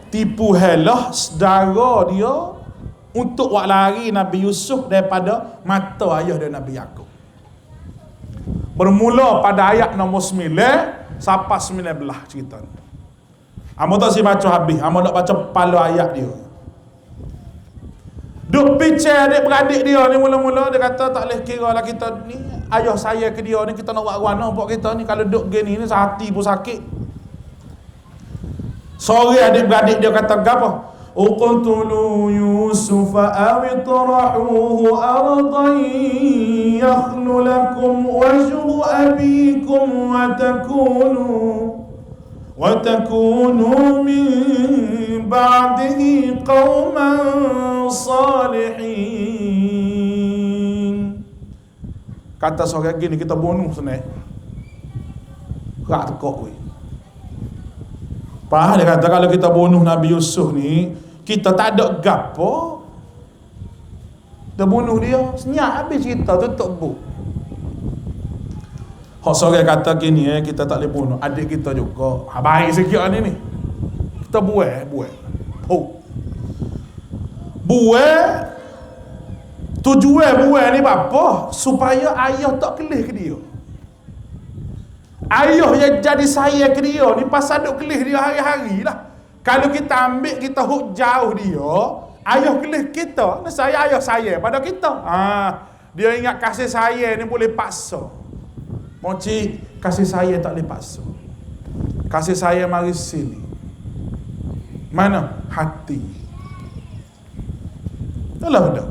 Speaker 1: tipu helah saudara dia untuk buat lari Nabi Yusuf daripada mata ayah dia Nabi Yaqub. Bermula pada ayat nombor 9 sampai 19 cerita ni. Amo tak si baca habis, amo nak baca kepala ayat dia. Duk bincang adik-beradik dia ni mula-mula dia kata tak boleh kira lah kita ni ayah saya ke dia ni kita nak buat mana buat kita ni kalau duk gini ni hati pun sakit. Sore adik-beradik dia kata gapo? Uqtulu Yusuf aw itrahuhu ardan yakhlu lakum wajhu abikum wa takunu min ba'dihi qauman salihin. Kata sore gini kita bunuh senang. Rak tekok weh. Dia kata kalau kita bunuh Nabi Yusuf ni, kita tak ada gapo. Kita bunuh dia, senyap habis cerita, tutup buku. Hak sore kata gini kita tak boleh bunuh adik kita juga. Baik sikit ni. Kita buat. Tujuan buat ni apa? Supaya ayah tak kelih ke dia. Ayah yang jadi saya ke dia ni pasal duk kelih dia hari-hari lah. Kalau kita ambil kita huk jauh dia, ayah kelih kita, ni ayah saya pada kita. Dia ingat kasih saya ni boleh paksa. Moci, kasih saya tak boleh paksa. Kasih saya mari sini. Mana? Hati. Itulah dah.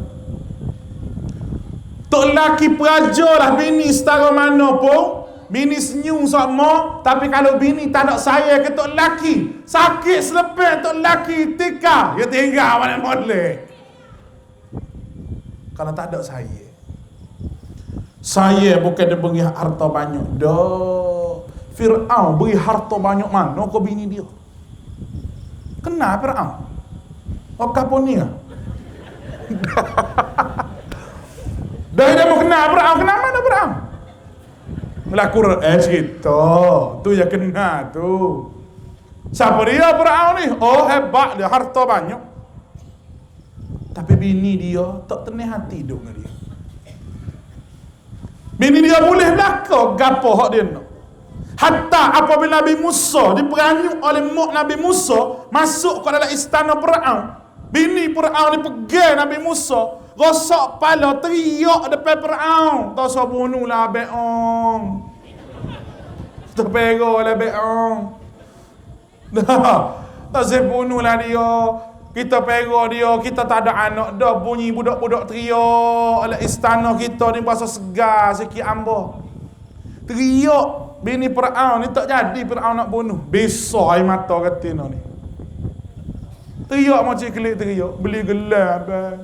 Speaker 1: Tok laki peraja lah bini setara mana pun. Bini senyum sama, tapi kalau bini tak nak saya ke tok laki, sakit selepas tok laki tikar, dia tinggal mana boleh. Kalau tak ada saya bukan dia beri harta banyak dah. Fir'aun beri harta banyak mana kau bini dia? Kena Fir'aun? Apa ni lah? Dah dia mau kena Fir'aun, kena mana Fir'aun? Melakur cerita tu yang kena tu. Siapa dia Fir'aun ni? Oh hebat dia, harta banyak. Tapi bini dia tak tenang hati duduk dengan dia. Bini dia boleh belaka gapo hak dia nak. Hatta apabila Nabi Musa diperanyuk oleh mak Nabi Musa masuk ke dalam istana Firaun, bini Firaun ni pegang Nabi Musa, rosak kepala, teriak depan Firaun, tak usah bunuhlah Be'ong, terpera lah Be'ong, tak usah bunuhlah dia, kita pera dia, kita tak ada anak dah, bunyi budak-budak teriak oleh istana kita ni berasa segar sikit ambah, teriak bini Firaun ni tak jadi Firaun nak bunuh. Besar air mata katina ni. Teriak macam kelik teriak. Beli gelar abang.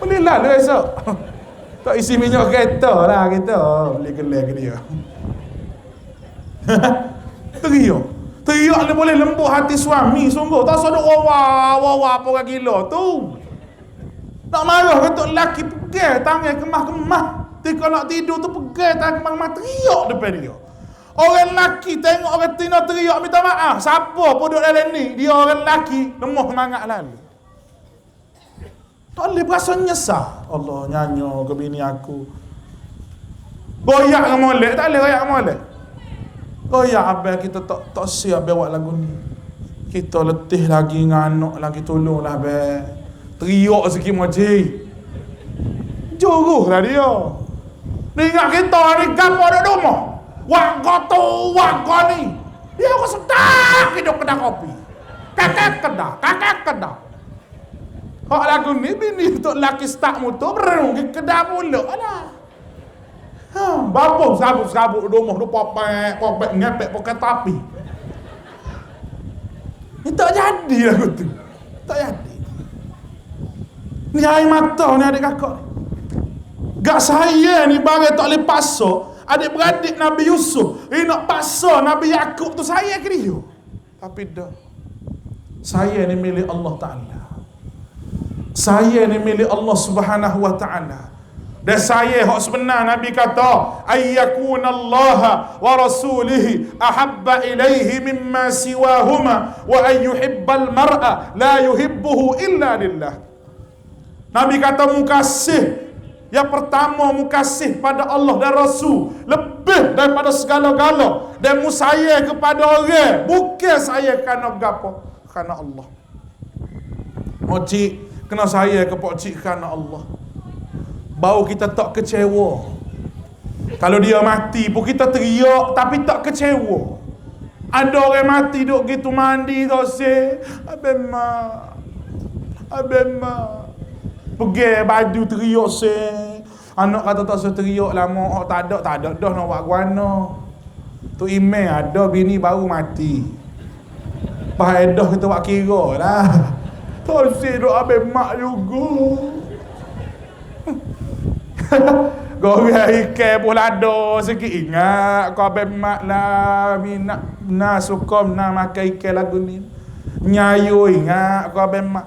Speaker 1: Beli lah lu esok. Tak isi minyak kereta lah kita. Beli gelar ke dia. Teriak. Teriak ni boleh lembut hati suami sungguh. Tak usah duk wawa apa orang gila tu. Tak marah kata lelaki pegang tangan kemah-kemah. Ketika nak tidur tu pegang tangan kemah-kemah, teriak depan dia. Orang lelaki tengok orang tina teriak minta maaf. Siapa pun duduk dalam ni, dia orang lelaki, lemah semangat lalu. Tak boleh berasa nyesal. Allah nyanyi ke bini aku. Goyak dengan molek, tak boleh goyak dengan molek. Goyak abang kita tak siap buat lagu ni. Kita letih lagi dengan anak lagi, tolonglah abang. Teriak sikit macam juruh lah dia. Ni ingat kita ni gapo duduk rumah. Warga tu, warga ni. Dia aku sedap hidup kedai kopi. Kakak kedai. Hak lagu ni bini untuk lelaki start motor berung ke kedai pula. Alah. Bapa sabuk rumah tu popek ngepek pakai tapi. Ni tak jadi lagu tu. Tak jadi. Ni air mata ni adik kakak ni. Gak saya ni bagai tak boleh paksa adik-beradik Nabi Yusuf. Nak paksa Nabi Yakub tu saya ke dia. Tapi dah. Saya ni milik Allah Ta'ala. Saya ni milik Allah Subhanahu Wa Ta'ala. Dan saya hak sebenar Nabi kata ayyakunallaha wa rasulihi ahabba ilaihi mimma siwahuma wa ayyuhibbal mar'a la yuhibbuhu illa lillah. Nabi kata mukasih yang pertama mukasih pada Allah dan Rasul lebih daripada segala-gala, dan musaya kepada orang bukan saya kerana gapo, kerana Allah. Mocik kena saya ke pak cik kerana Allah. Bau kita tak kecewa. Kalau dia mati pun kita teriak tapi tak kecewa. Ada orang mati duk gitu mandi dosa, abang mak pergi baju teriak se. Anak kata tak usah teriak lama, tak ada dah nak buat guana. Tu email ada bini baru mati. Paedah kita buat kira lah. Tak usah duk abang mak juga. Goreng ikan pun ada sikit, ingat kau abang mak lah minat suka nak makan ikan lagu ni. Nyayu ingat kau abang mak.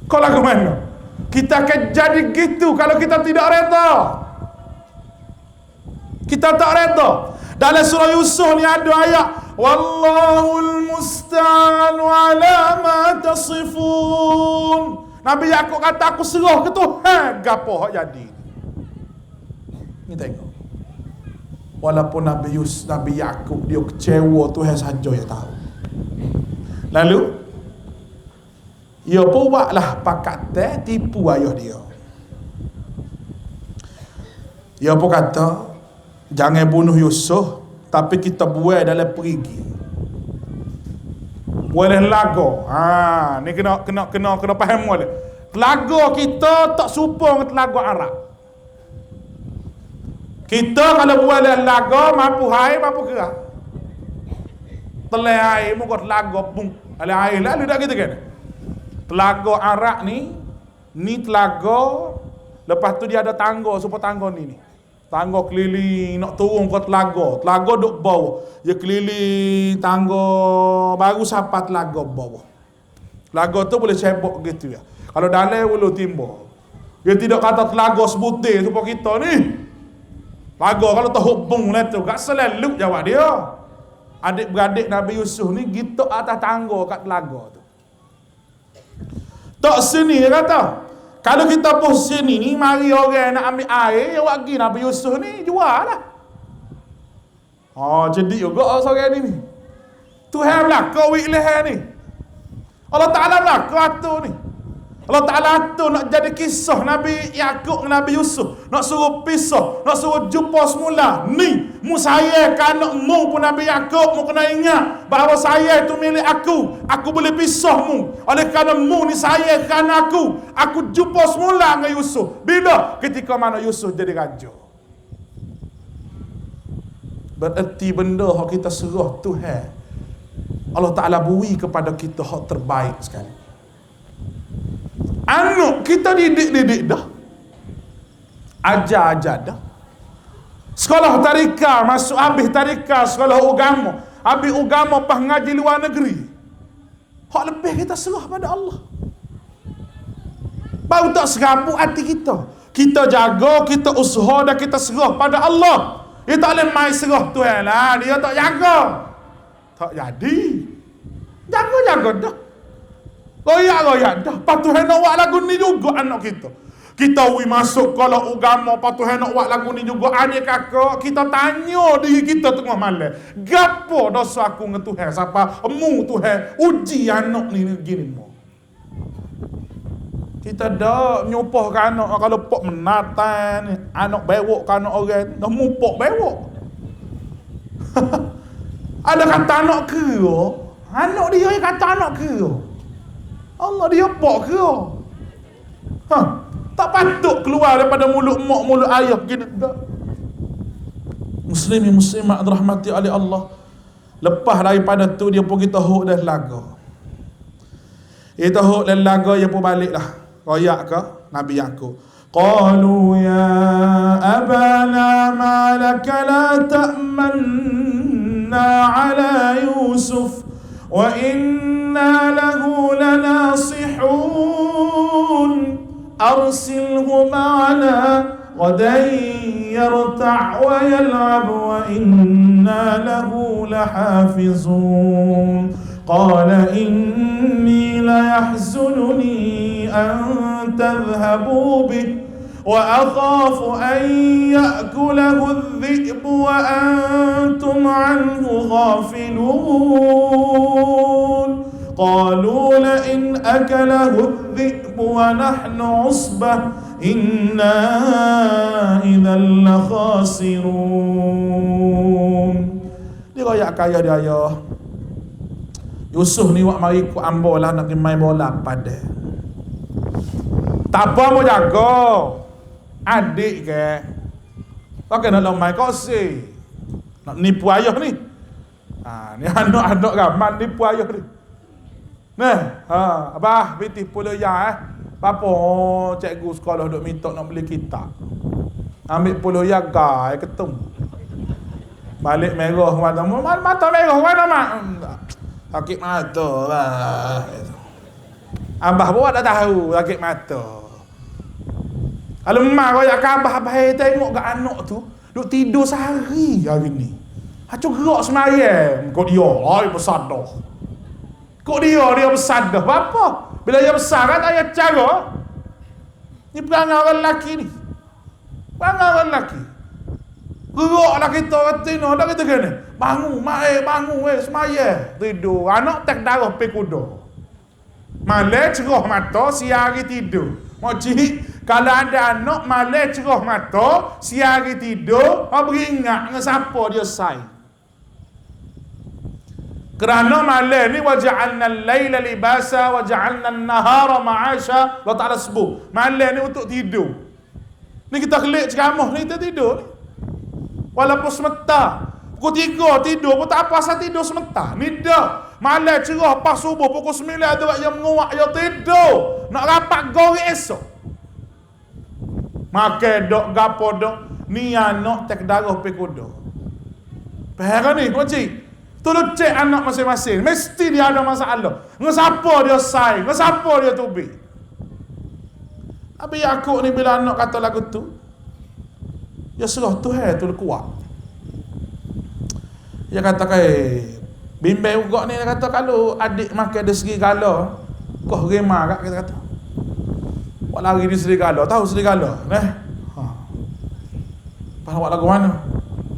Speaker 1: Kau lagu mana? Kita akan jadi gitu kalau kita tidak reda. Kita tak reda. Dalam surah Yusuf ni ada ayat wallahul musta'anu ala ma tasifun. Nabi Yakub kata aku serah ke Tuhan gapo hak jadi. Ni tengok. Walaupun Nabi Yakub dia kecewa, Tuhan saja yang tahu. Lalu ia pun buatlah pakat tipu ayah dia. Ia pun kata jangan bunuh Yusuf, tapi kita buai dalam perigi. Boleh lago. Ni kena faham boleh. Telaga kita tak serupa dengan telaga Arab. Kita kalau buat dalam laga mampu air, mampu kerah. Telai air muka telaga pun. Ada air lalu dah kita kan. Telaga Arab ni telaga, lepas tu dia ada tangga, supaya tangga ni. Tangga keliling nak turun ke telaga. Telaga duk bawah. Dia keliling tangga baru sampai telaga bawah. Telaga tu boleh cebok gitu ya. Kalau dalam ulu timba. Dia tidak kata telaga sebutir supaya kita ni. Telaga kalau tak hubung lah tu, kat selalu jawab dia. Adik-beradik Nabi Yusuf ni gitu atas tangga kat telaga tu. Tak sini dia kata. Kalau kita pun sini ni, mari orang nak ambil air, yang wagi Nabi Yusuf ni jual lah. Jadi juga seorang ni. Tuhan belaka wik leher ni. Allah Ta'ala belaka atur ni. Allah Ta'ala atur nak jadi kisah Nabi Yaqub dengan Nabi Yusuf. Nak suruh pisah, nak suruh jumpa semula. Ni, mu saya kan anak mu pun Nabi Yaqub, mu kena ingat bahawa saya itu milik aku. Aku boleh pisah mu. Oleh kerana mu ni saya kan aku. Aku jumpa semula dengan Yusuf. Bila? Ketika mana Yusuf jadi raja. Bererti benda yang kita serah Tuhan, Allah Ta'ala beri kepada kita hak terbaik sekali. Anak kita didik dah, ajar dah. Sekolah tarika, masuk habis tarika, sekolah agama, habis agama pas ngaji luar negeri. Hak lebih kita serah pada Allah. Baru tak serabut hati kita. Kita jaga, kita usaha dan kita serah pada Allah. Dia tak boleh main serah Tuhan lah. Dia tak jaga. Tak jadi. Jaga dah. Royak dah. Lepas Tuhan nak buat lagu ni juga anak kita. Kita masuk kalau agama, lepas Tuhan nak buat lagu ni juga adik kakak. Kita tanya diri kita tengah malam. Gapo dosa aku dengan Tuhan? Siapa? Mu Tuhan uji anak ni gini mu. Kita dah nyupah ke anak kalau pok menatan, anak bewok ke anak orang, dah mupok bewok. Ada kata anak ke? Anak dia yang kata anak ke? Allah dia pok ke? Tak patut keluar daripada mulut mak, mulut ayah gini dah. Muslimin muslimat rahmati oleh Allah. Lepas daripada tu dia pergi tahuk dan laga. Dia tahuk dan laga dia pun baliklah. Royak ke Nabi Yaqub. Qalu ya abana ma laka la ta'manna ala Yusuf wa inna lahu lanasihun arsilhu ma'ana ghadan yarta' wa yal'ab wa inna lahu lahafizun. Qala inni la yahzununi أن تذهبوا به وأخاف أن يأكله الذئب وأنتم عنه غافلون. قالوا لئن أكله الذئب ونحن عصبة إنا إذا لخاسرون. Dia royak kaya dia ayah Yusuf ni wak mari ku ambo lah nak main bola pada. Tak apa mau jaga. Adik ke. Tak kena nak main kosi. Nak nipu ayah ni. Ni anak-anak ramai nipu ayah ni. Abah biti pula ya Apa cikgu sekolah duk minta nak beli kitab. Ambil pula ya gai ketum. Balik merah mata merah mana mak. Sakit mata lah. Abah pun tak tahu sakit mata. Kalau mak royak abah tengok kat anak tu duk tidur sehari hari ni. Acuk gerak semayang. Kok dia bersadar. Kok dia bersadar. Apa? Bila dia besar kan ayat cara. Ni perangai orang lelaki ni. Perangai orang lelaki. Geraklah kita retina dah kita kena. Bangun, bangun semayang. Tidur. Anak tak darah pergi kuda. Malam cerah mata, siang hari tidur. Makcik, kalau ada anak malam cerah mata, siang hari tidur, orang beringat dengan siapa dia sayang. Kerana malam ni waja'alna al-laila libasa waja'alna an-nahara ma'asha. Allah Ta'ala sebut malam ni untuk tidur. Ni kita kelik ceramah ni kita tidur ni. Walaupun semeta pukul 3 tidur pun tak apa asal tidur semeta. Ni dah malam cerah pas subuh pukul 9 tu yang menguak yang tidur. Nak rapat goreng esok. Makan dok gapo dok ni anak tak darah pergi kuda. Faham ni makcik? Tolong cek anak masing-masing. Mesti dia ada masalah. Dengan siapa dia sayang? Dengan siapa dia tubi? Habis Yaqub ni bila anak kata lagu tu, dia serah Tuhan tu kuat. Dia kata bimbang juga ni, dia kata kalau adik makan ada serigala, kau remah kat kita kata. Buat lari di serigala. Tahu serigala? Pas buat lagu mana?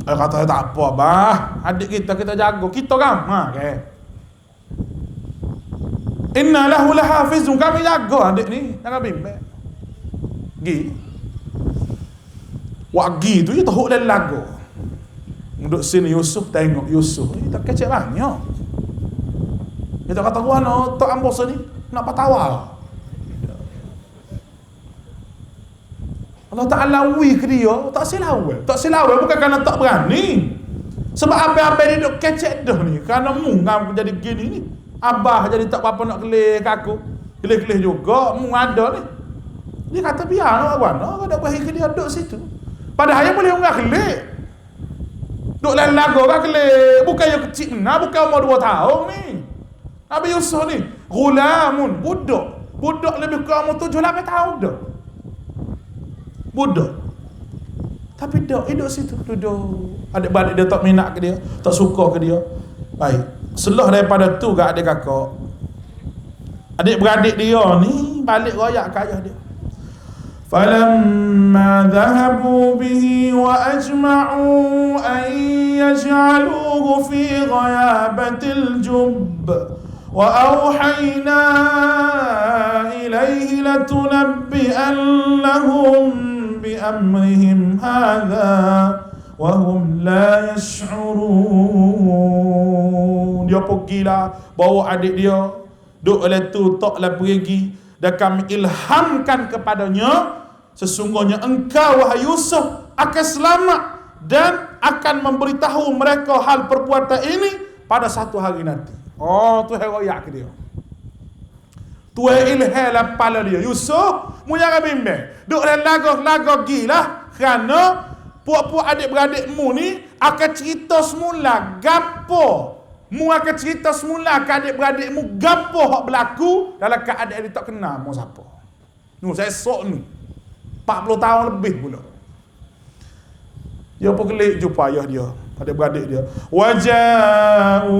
Speaker 1: Dia kata tak apa bah, adik kita jaga, kita ramah ke. Inna lahu lahafizun, kami jaga adik ni, jangan bimbang. Gi. Wagi tu je teruk dalam lagu. Duduk sini Yusuf tengok Yusuf. Tak kecek banyak. Dia tak kata mana tok ambos ni nak patawal. Allah Ta'ala wi ke dia, tak silawal. Tak silawal bukan kerana tak berani. Sebab apa-apa dia duduk kecek dah ni. Kerana mu ngam jadi gini ni. Abah jadi tak apa nak kelih ke aku. Kelih-kelih juga, mu ada ni. Dia kata biar nak mana, ada bagi ke dia duduk situ. Padahal dia boleh orang kelih. Duduk dalam lagu kan kelih. Bukan yang kecil nah, bukan umur 2 tahun ni. Nabi Yusuf ni, gulamun, budak. Budak lebih kurang umur 7-8 tahun dah. Budak. Tapi dah hidup situ duduk. Adik-beradik dia tak minat ke dia, tak suka ke dia. Baik. Selah daripada tu kat adik kakak. Adik-beradik dia ni balik royak ke ayah dia. Falamma dhahabu bihi wa ajma'u an yaj'aluhu fi ghayabatil jubb wa awhayna ilayhi latunabbi'annahum بأمرهم هذا وهم لا يشعرون. Dia pergilah bawa adik dia duk oleh tu taklah pergi dan kami ilhamkan kepadanya sesungguhnya engkau wahai Yusuf akan selamat dan akan memberitahu mereka hal perbuatan ini pada satu hari nanti. Oh tu heroyak ke dia. Tu ilham lah pala dia. Yusuf, mu jangan bimbang. Duk dalam lagu-lagu gila kerana puak-puak adik-beradikmu ni akan cerita semula gapo. Mu akan cerita semula ke adik-beradikmu gapo hak berlaku dalam keadaan dia tak kenal mu siapa. Nu saya sok ni. 40 tahun lebih pula. Dia pun kelik jumpa ayah dia, adik-beradik dia. Waja'u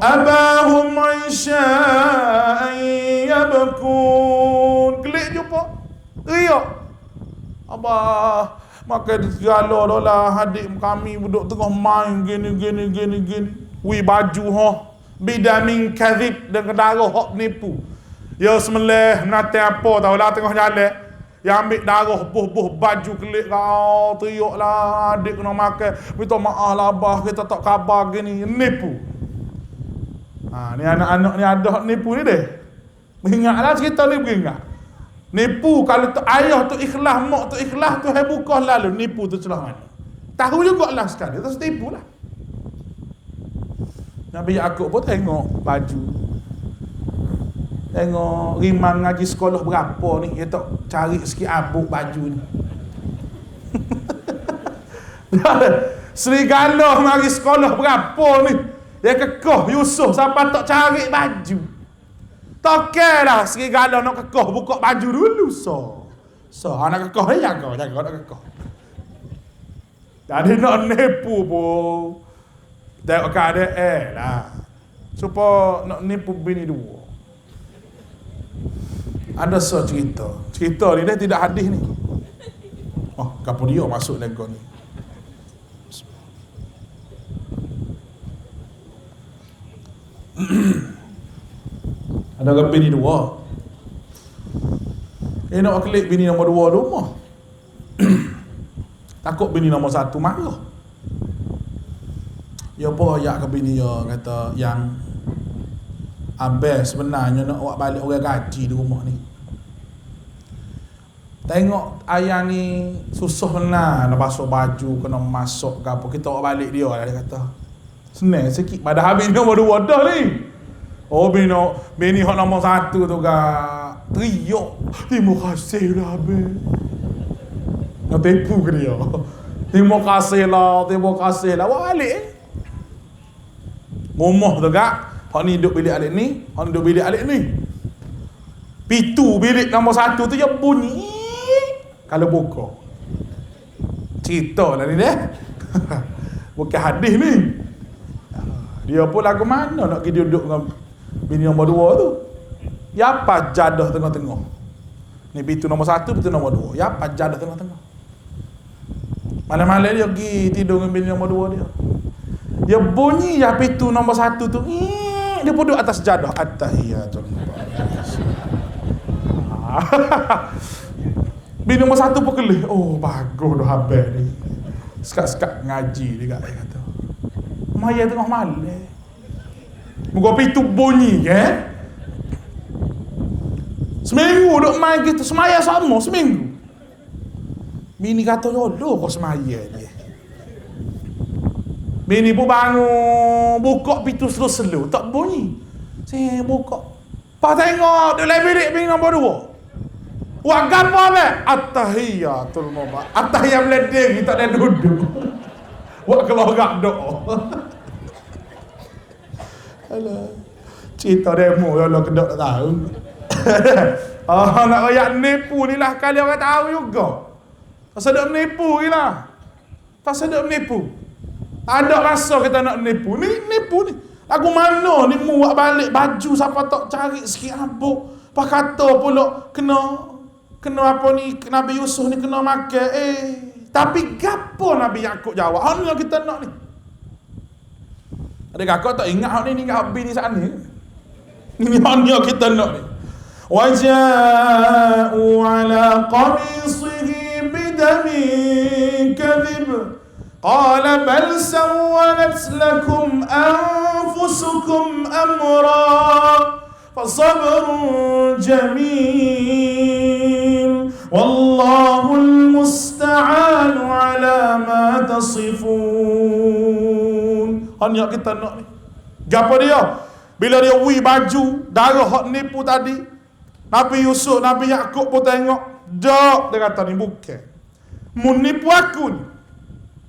Speaker 1: abahum isya'an yabkun. Kelik jumpa. Riak. Abah, maka segala dah lah adik kami duduk tengah main gini. Wi baju ha. Bidamin kadhib dengan darah hak nipu. Ya semelih menate apa tahu lah tengah jalan. Yang ambil darah buh baju kelik kau teriak lah adik kena makan minta maaf lah abah kita tak khabar gini nipu. Ni anak-anak ni ada nipu ni deh. Ingatlah cerita ni beringat. Nipu kalau tu ayah tu ikhlas mak tu ikhlas tu hai buka lalu nipu tu celah mana. Tahu juga lah sekali terus tipu lah. Nabi Yaakob pun tengok baju. Tengok Rimang ngaji sekolah berapa ni. Dia tak cari sikit abuk baju ni. Serigala ngaji sekolah berapa ni. Dia kekeh Yusuf sampai tak cari baju. Tak kira lah serigala nak kekeh buka baju dulu. So anak kekeh ni jaga nak kekeh. Jadi nak nipu pun. Tengok keadaan lah. Supaya nak nipu bini dua. Ada cerita ni dia tidak hadis ni. Oh, kapo dia masuk nego ni. Ada bini dua. Nak klik bini nombor 2 rumah. Takut bini nombor 1 marah. Ya apa ayak ke bini dia kata yang abang sebenarnya nak awak balik orang gaji di rumah ni. Tengok ayah ni susah benar nak basuh baju, kena masuk ke apa. Kita awak balik dia lah dia kata. Senang sikit. Padahal bini nombor 2 dah ni. Oh bini hak nombor 1 tu gak teriak. Terima kasih lah abang. Nak tipu ke dia. Terima kasih lah. Awak balik rumah tu gak. Hak ni duduk bilik alik ni, hak ni duduk bilik alik ni. Pintu bilik nombor 1 tu dia bunyi kalau buka. Cerita lah ni deh. Bukan hadis ni. Dia pun lagu mana nak pergi duduk dengan bini nombor 2 tu. Ya apa jadah tengah-tengah. Ni pintu nombor 1, pintu nombor 2. Ya apa jadah tengah-tengah. Malam-malam dia pergi tidur dengan bini nombor 2 dia. Dia bunyi ya pintu nombor 1 tu. Dia duduk atas jadah. At-tahiyatul bini nombor 1 pun kelih. Oh, bagus dah habis ni. Sekat-sekat ngaji dia kata. Maya tengah malam. Muka pintu bunyi seminggu duk main gitu. Semaya sama seminggu. Bini kata, "Jodoh kau semaya dia." Bini pun bangun, buka pintu slow-slow, tak bunyi. Saya buka. Pas tengok, dia lain bilik bini nombor 2. Wak gapo be? At-tahiyatul mubarak. At-tahiyat meledeng, tak ada duduk. Wak keluar gak doa. Alah. Cerita demo kalau kedok tak tahu. Nak royak nipu ni lah kali orang tahu juga. Pasal dia menipu gila. Pasal dia menipu. Ada rasa kita nak menipu. Ni menipu ni. Lagu mana ni muak balik baju siapa tak cari sikit abuk. Pak kata pula kena apa ni Nabi Yusuf ni kena makan. Tapi gapo Nabi Yakub jawab? Hak ni yang kita nak ni. Ada kakak tak ingat hak ni ingat habis ni saat ni. Ni hak ni yang kita nak ni. Wa ja'u ala qamisihi bidamin kadhib. قال بل سولت لكم أنفسكم أمرا فصبر جميل والله المستعان على ما تصفون. Hanya kita nak ni. Gapo dia? Bila dia baju darah hak nipu tadi, Nabi Yusuf, Nabi Yakub pun tengok, dak dia kata ni bukan. Mun nipu aku ni.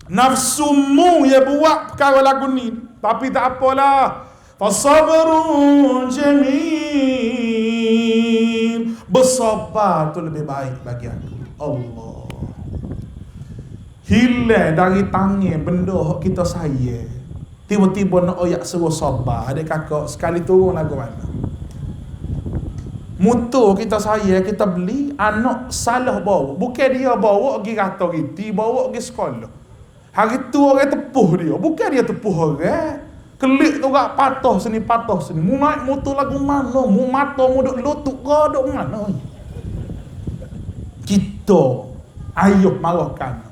Speaker 1: Nafsumu ya buat perkara lagu ni, tapi tak apalah. Fasabrun jamil. Bersabar tu lebih baik bagi aku. Allah. Hilang dari tangan benda hak kita sayang. Tiba-tiba nak oyak suruh sabar. Adik kakak sekali turun lagu mana? Motor kita sayang, kita beli, anak salah bawa. Bukan dia bawa pergi rata riti, bawa pergi sekolah. Hari tu orang tepuh dia. Bukan dia tepuh orang. Kelik tu orang patah sini. Mu naik motor lagu mana? Mu mata mu duk lutut ke duk mana? Kita ayuh marahkan.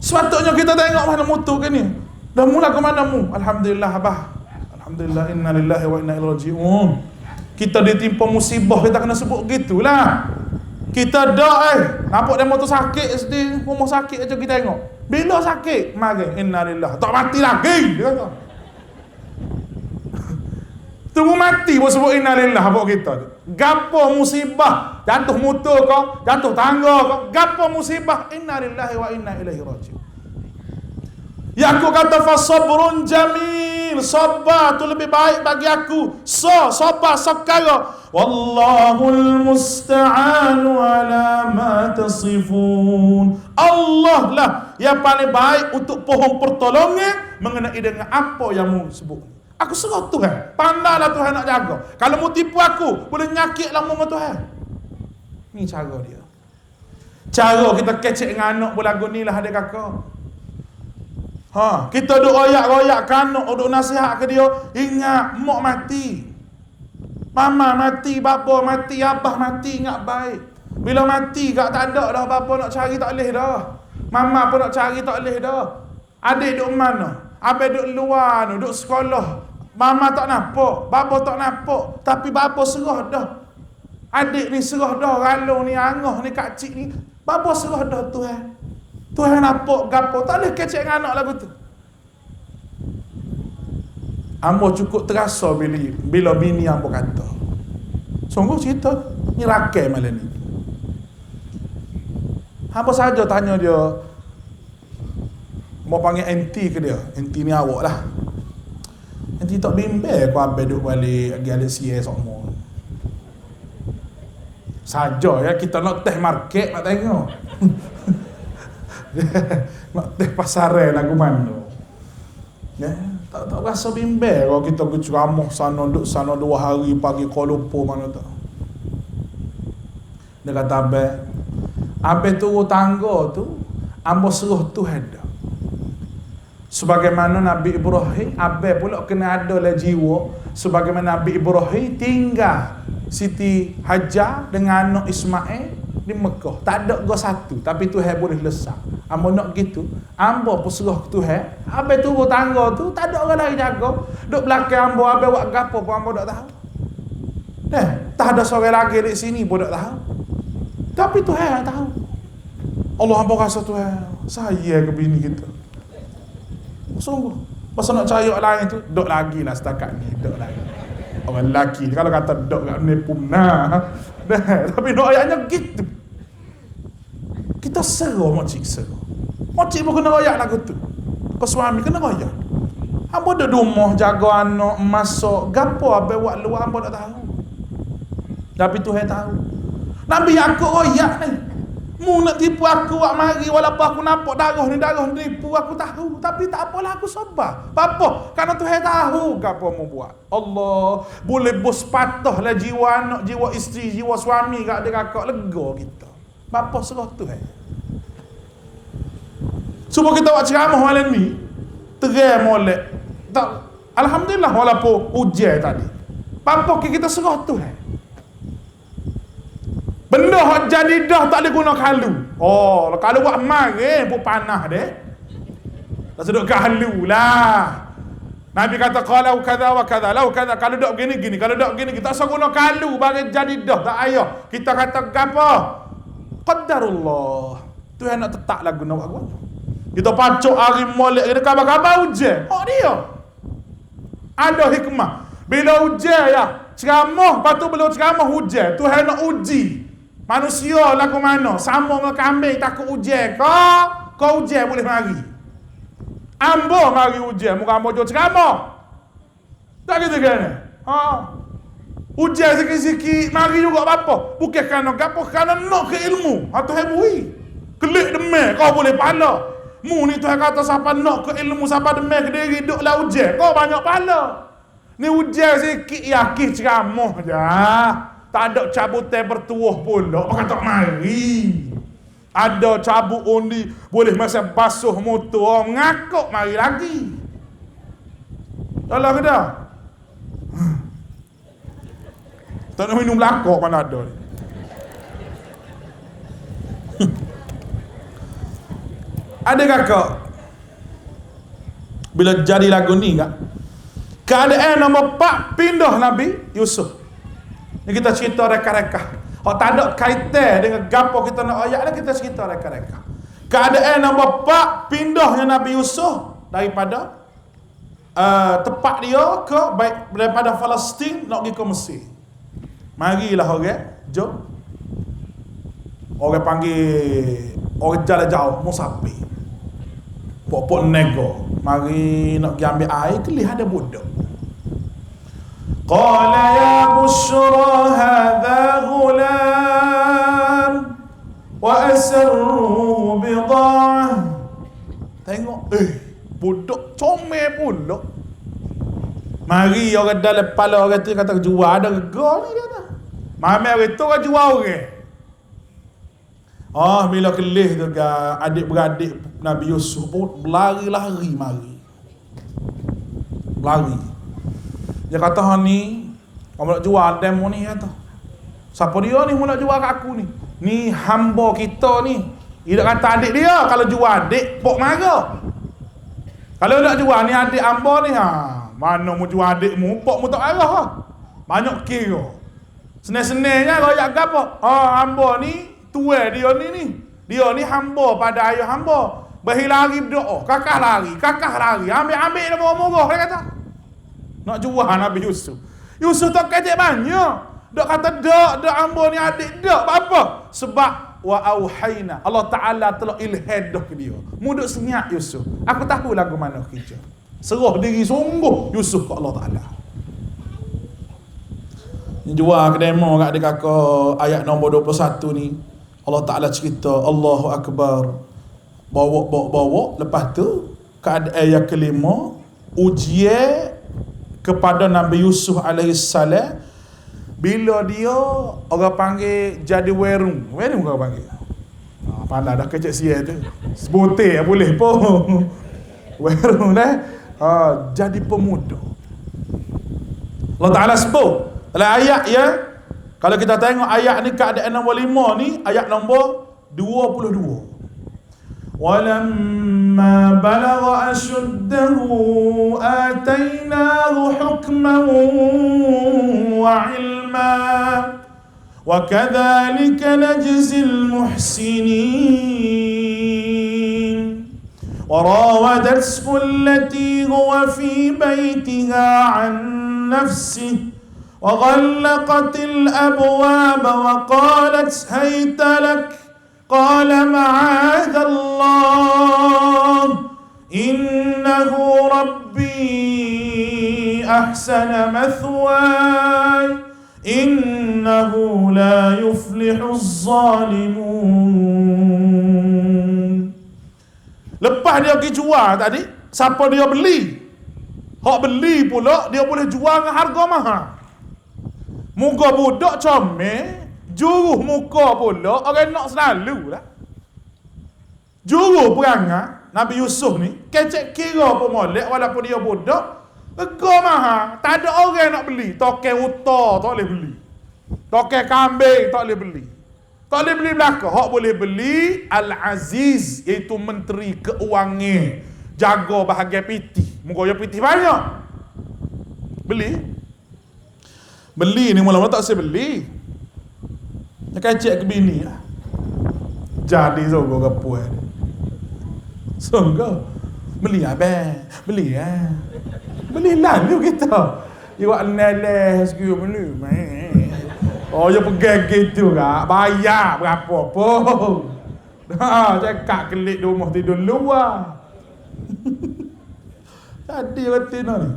Speaker 1: Sepatutnya kita tengok mana motor ke ni. Dah mula ke mana mu? Alhamdulillah abah. Alhamdulillah inna lillahi wa inna ilaihi raji'un. Kita ditimpa musibah, kita kena sebut gitulah. Kita dak nampak dia motor sakit sedih, rumah sakit aja kita tengok. Bila sakit, mari innalillah. Tak mati lagi dia kata. Tunggu mati pun sebut innalillah apa kita. Gapo musibah, jatuh motor ke, jatuh tangga ke, gapo musibah, innalillahi wa inna ilaihi raji'un. Ya aku kata fasabrun jamil, sabar tu lebih baik bagi aku. Sabar sekarang. Wallahul musta'anu ala ma tasifun. Allah lah yang paling baik untuk pohon pertolongan mengenai dengan apa yang mu sebut. Aku serah Tuhan. Pandailah Tuhan nak jaga. Kalau mu tipu aku, boleh nyakit lama dengan Tuhan. Ni cara dia. Cara kita kecek dengan anak berlagu ni lah adik kakak. Kita duk royak-royak kanak, duk nasihat ke dia, ingat mak mati. Mama mati, bapa mati, abah mati, ingat baik. Bila mati tak ada dah, bapa nak cari tak boleh dah. Mama pun nak cari tak boleh dah. Adik duk mana? Abang duk luar, duk sekolah. Mama tak nampak, bapa tak nampak, tapi bapa serah dah. Adik ni serah dah, ralung ni, angah ni, kak cik ni. Bapa serah dah Tuhan. Tuhan nampak gapo, tak boleh kecek dengan anak lagu tu. Ambo cukup terasa bila bini ambo kata. Sungguh cerita ni rakai malam ni. Ambo saja tanya dia, mau panggil aunty ke dia? Aunty ni awak lah. Aunty tak bimbel aku abang duduk balik pergi alik siya semua. Saja ya kita nak teh market nak tengok. Nak teh pasaran lagu mana. Ya, tak rasa bimbel kalau kita ke ceramah sana duduk sana 2 hari pagi Kuala Lumpur mana tak. Dia kata abang turun tangga tu, ambo suruh Tuhan dah. Sebagaimana Nabi Ibrahim, abai pula kena ada lah jiwa. Sebagaimana Nabi Ibrahim tinggal Siti Hajar dengan anak Ismail di Mekah. Tak ada go satu, tapi Tuhan boleh lesak. Ambo nak gitu, ambo pun suruh Tuhan. Abai turun tangga tu, tak ada orang lain jaga. Duk belakang ambo, abai buat gapo pun ambo tak tahu. Tak ada seorang lagi di sini pun tak tahu. Tapi Tuhan tahu. Allah ambo rasa Tuhan, saya ke bini kita. Sungguh. Pasal nak cari orang lain tu, dok lagi lah setakat ni, dok lagi. Orang lelaki, kalau kata dok kat ni punah. Tapi dok ayatnya gitu. Kita seru makcik seru. Makcik pun kena royak lagu tu. Kau suami kena royak. Hamba ada rumah, jaga anak, masak, gapo apa buat luar, hamba tak tahu. Tapi Tuhan tahu. Nabi Yakub royak ni. Mu nak tipu aku awak mari walaupun aku nampak darah ni tipu aku tahu, tapi tak apalah aku sabar. Apa? Kerana Tuhan tahu apa mu buat. Allah boleh bos patahlah jiwa anak, jiwa isteri, jiwa suami kat dia kakak lega kita. Bapa serah Tuhan. Cuba kita buat ceramah malam ni terang molek. Tak, alhamdulillah walaupun ujian tadi. Bapa kita serah Tuhan. Benda hak jadi dah tak boleh guna kalu. Oh, kalau buat mari pun panah deh. Tak sedut kalu lah. Nabi kata kalau kadza wa kadza, lau kadza, kalau dak begini gini, kalau dak begini kita tak guna kalu bagi jadi dah, tak payah. Kita kata gapo? Qadarullah. Tuhan nak tetaplah guna buat guna. Kita pacuk hari molek kita khabar-khabar hujan. Oh dia. Ada hikmah. Bila hujan ya, ceramah, patu belum ceramah hujan, Tuhan nak uji. Manusia laku mana? Sama dengan kambing takut hujan. Kau hujan boleh mari. Ambo mari hujan, muka ambo jauh ceramah. Tak gitu kan? Hujan sikit-sikit mari juga apa? Bukan kerana gapo, kerana nak ke ilmu. Atau hebui. Kelik demai kau boleh pahala. Mu ni Tuhan kata siapa nak ke ilmu, siapa demai ke diri duduklah hujan. Kau banyak pahala. Ni hujan sikit yakin ceramah je. Tak ada cabutan bertuah pula. Apa kata mari. Ada cabut undi. Boleh masa basuh motor. Ngakuk mari lagi. Salah ke dah? Tak nak minum lakok mana ada. Ada kakak. Bila jadi lagu ni kak. Keadaan nombor 4 pindah Nabi Yusuf. Ni kita cerita reka-reka. Kalau tak ada kaitan dengan gapo kita nak ayat ni, kita cerita reka-reka. Keadaan nombor 4 pindahnya Nabi Yusuf daripada tempat dia ke daripada Palestin nak pergi ke Mesir. Marilah orang, jom. Orang panggil orang jalan jauh, musafir. Pok-pok nego. Mari nak pergi ambil air, kelih ada budak. Qala ya bushra hadha ghulam wa asarruhu bida'ah. Tengok, budak comel pula. Mari orang dalam kepala orang tu kata jual ada rega ni kata. Mami orang tu orang jual orang. Bila kelih tu adik-beradik Nabi Yusuf pun berlari-lari mari. Lari. Dia kata ni, kamu nak jual demo ni kata. Siapa dia ni mu nak jual kat aku ni? Ni hamba kita ni. Dia kata adik dia, kalau jual adik pok marah. Kalau nak jual ni adik hamba ni mana mu jual adikmu, pok mu tak marah. Banyak kira. Senang-senangnya royak gapo? Hamba ni tua dia ni. Dia ni hamba pada ayah hamba. Berlari berdoa, kakak lari. Ambil dia murah-murah dia kata. Nak jual Nabi Yusuf. Yusuf tak kata banyak. Dak kata dak hamba ni adik dak. Apa? Sebab wa auhayna. Allah Taala telah ilham dah ke dia. Muduk senyap Yusuf. Aku tahu lagu mana kerja. Serah diri sungguh Yusuf ke Allah Taala. Ni jual ke demo kat dia kakak ayat nombor 21 ni. Allah Taala cerita Allahu Akbar. Bawa lepas tu keadaan yang kelima ujian kepada Nabi Yusuf alaihissalam bila dia orang panggil jadi werung. Werung orang panggil. Pandai dah kecek sia tu. Sebotek boleh pun. Weru dah. Jadi pemuda. Allah Ta'ala sebut dalam ayat ya. Kalau kita tengok ayat ni, keadaan nombor 5 ni, ayat nombor 22. وَلَمَّا بَلَغَ أَشُدَّهُ آتَيْنَاهُ حُكْمًا وَعِلْمًا وَكَذَلِكَ نَجْزِي الْمُحْسِنِينَ وَرَاوَدَتْهُ الَّتِي هُوَ فِي بَيْتِهَا عَنْ نَفْسِهِ وَغَلَّقَتِ الْأَبْوَابَ وَقَالَتْ هَيْتَ لَكَ قال معاذ الله إنه ربي أحسن مثواي إنه لا يفلح الظالمون. Lepas dia pergi jual tadi, siapa dia beli? Hak beli pula dia boleh jual dengan harga mahal. Muka budak comel, juruh muka pula orang nak selalu lah. Juruh perangai Nabi Yusuf ni kecek kira pun molek walaupun dia budak, harga mahal. Tak ada orang nak beli. Tokai uta tak boleh beli, tokai kambing tak boleh beli, tak boleh beli belaka. Hak boleh beli Al-Aziz, iaitu Menteri Keuangan, jaga bahagian piti. Muka dia piti banyak. Beli ni mula-mula tak saya beli. Dia kacik ke bini lah. Jadi sungguh ke puan. Sungguh. Beli abang. Beli lah. Beli lalu kita. Dia buat neleh sikit beli. Oh, dia pegang gitu kak. Bayar berapa pun. Cakap kelik di rumah tidur luar. Jadi retina ni.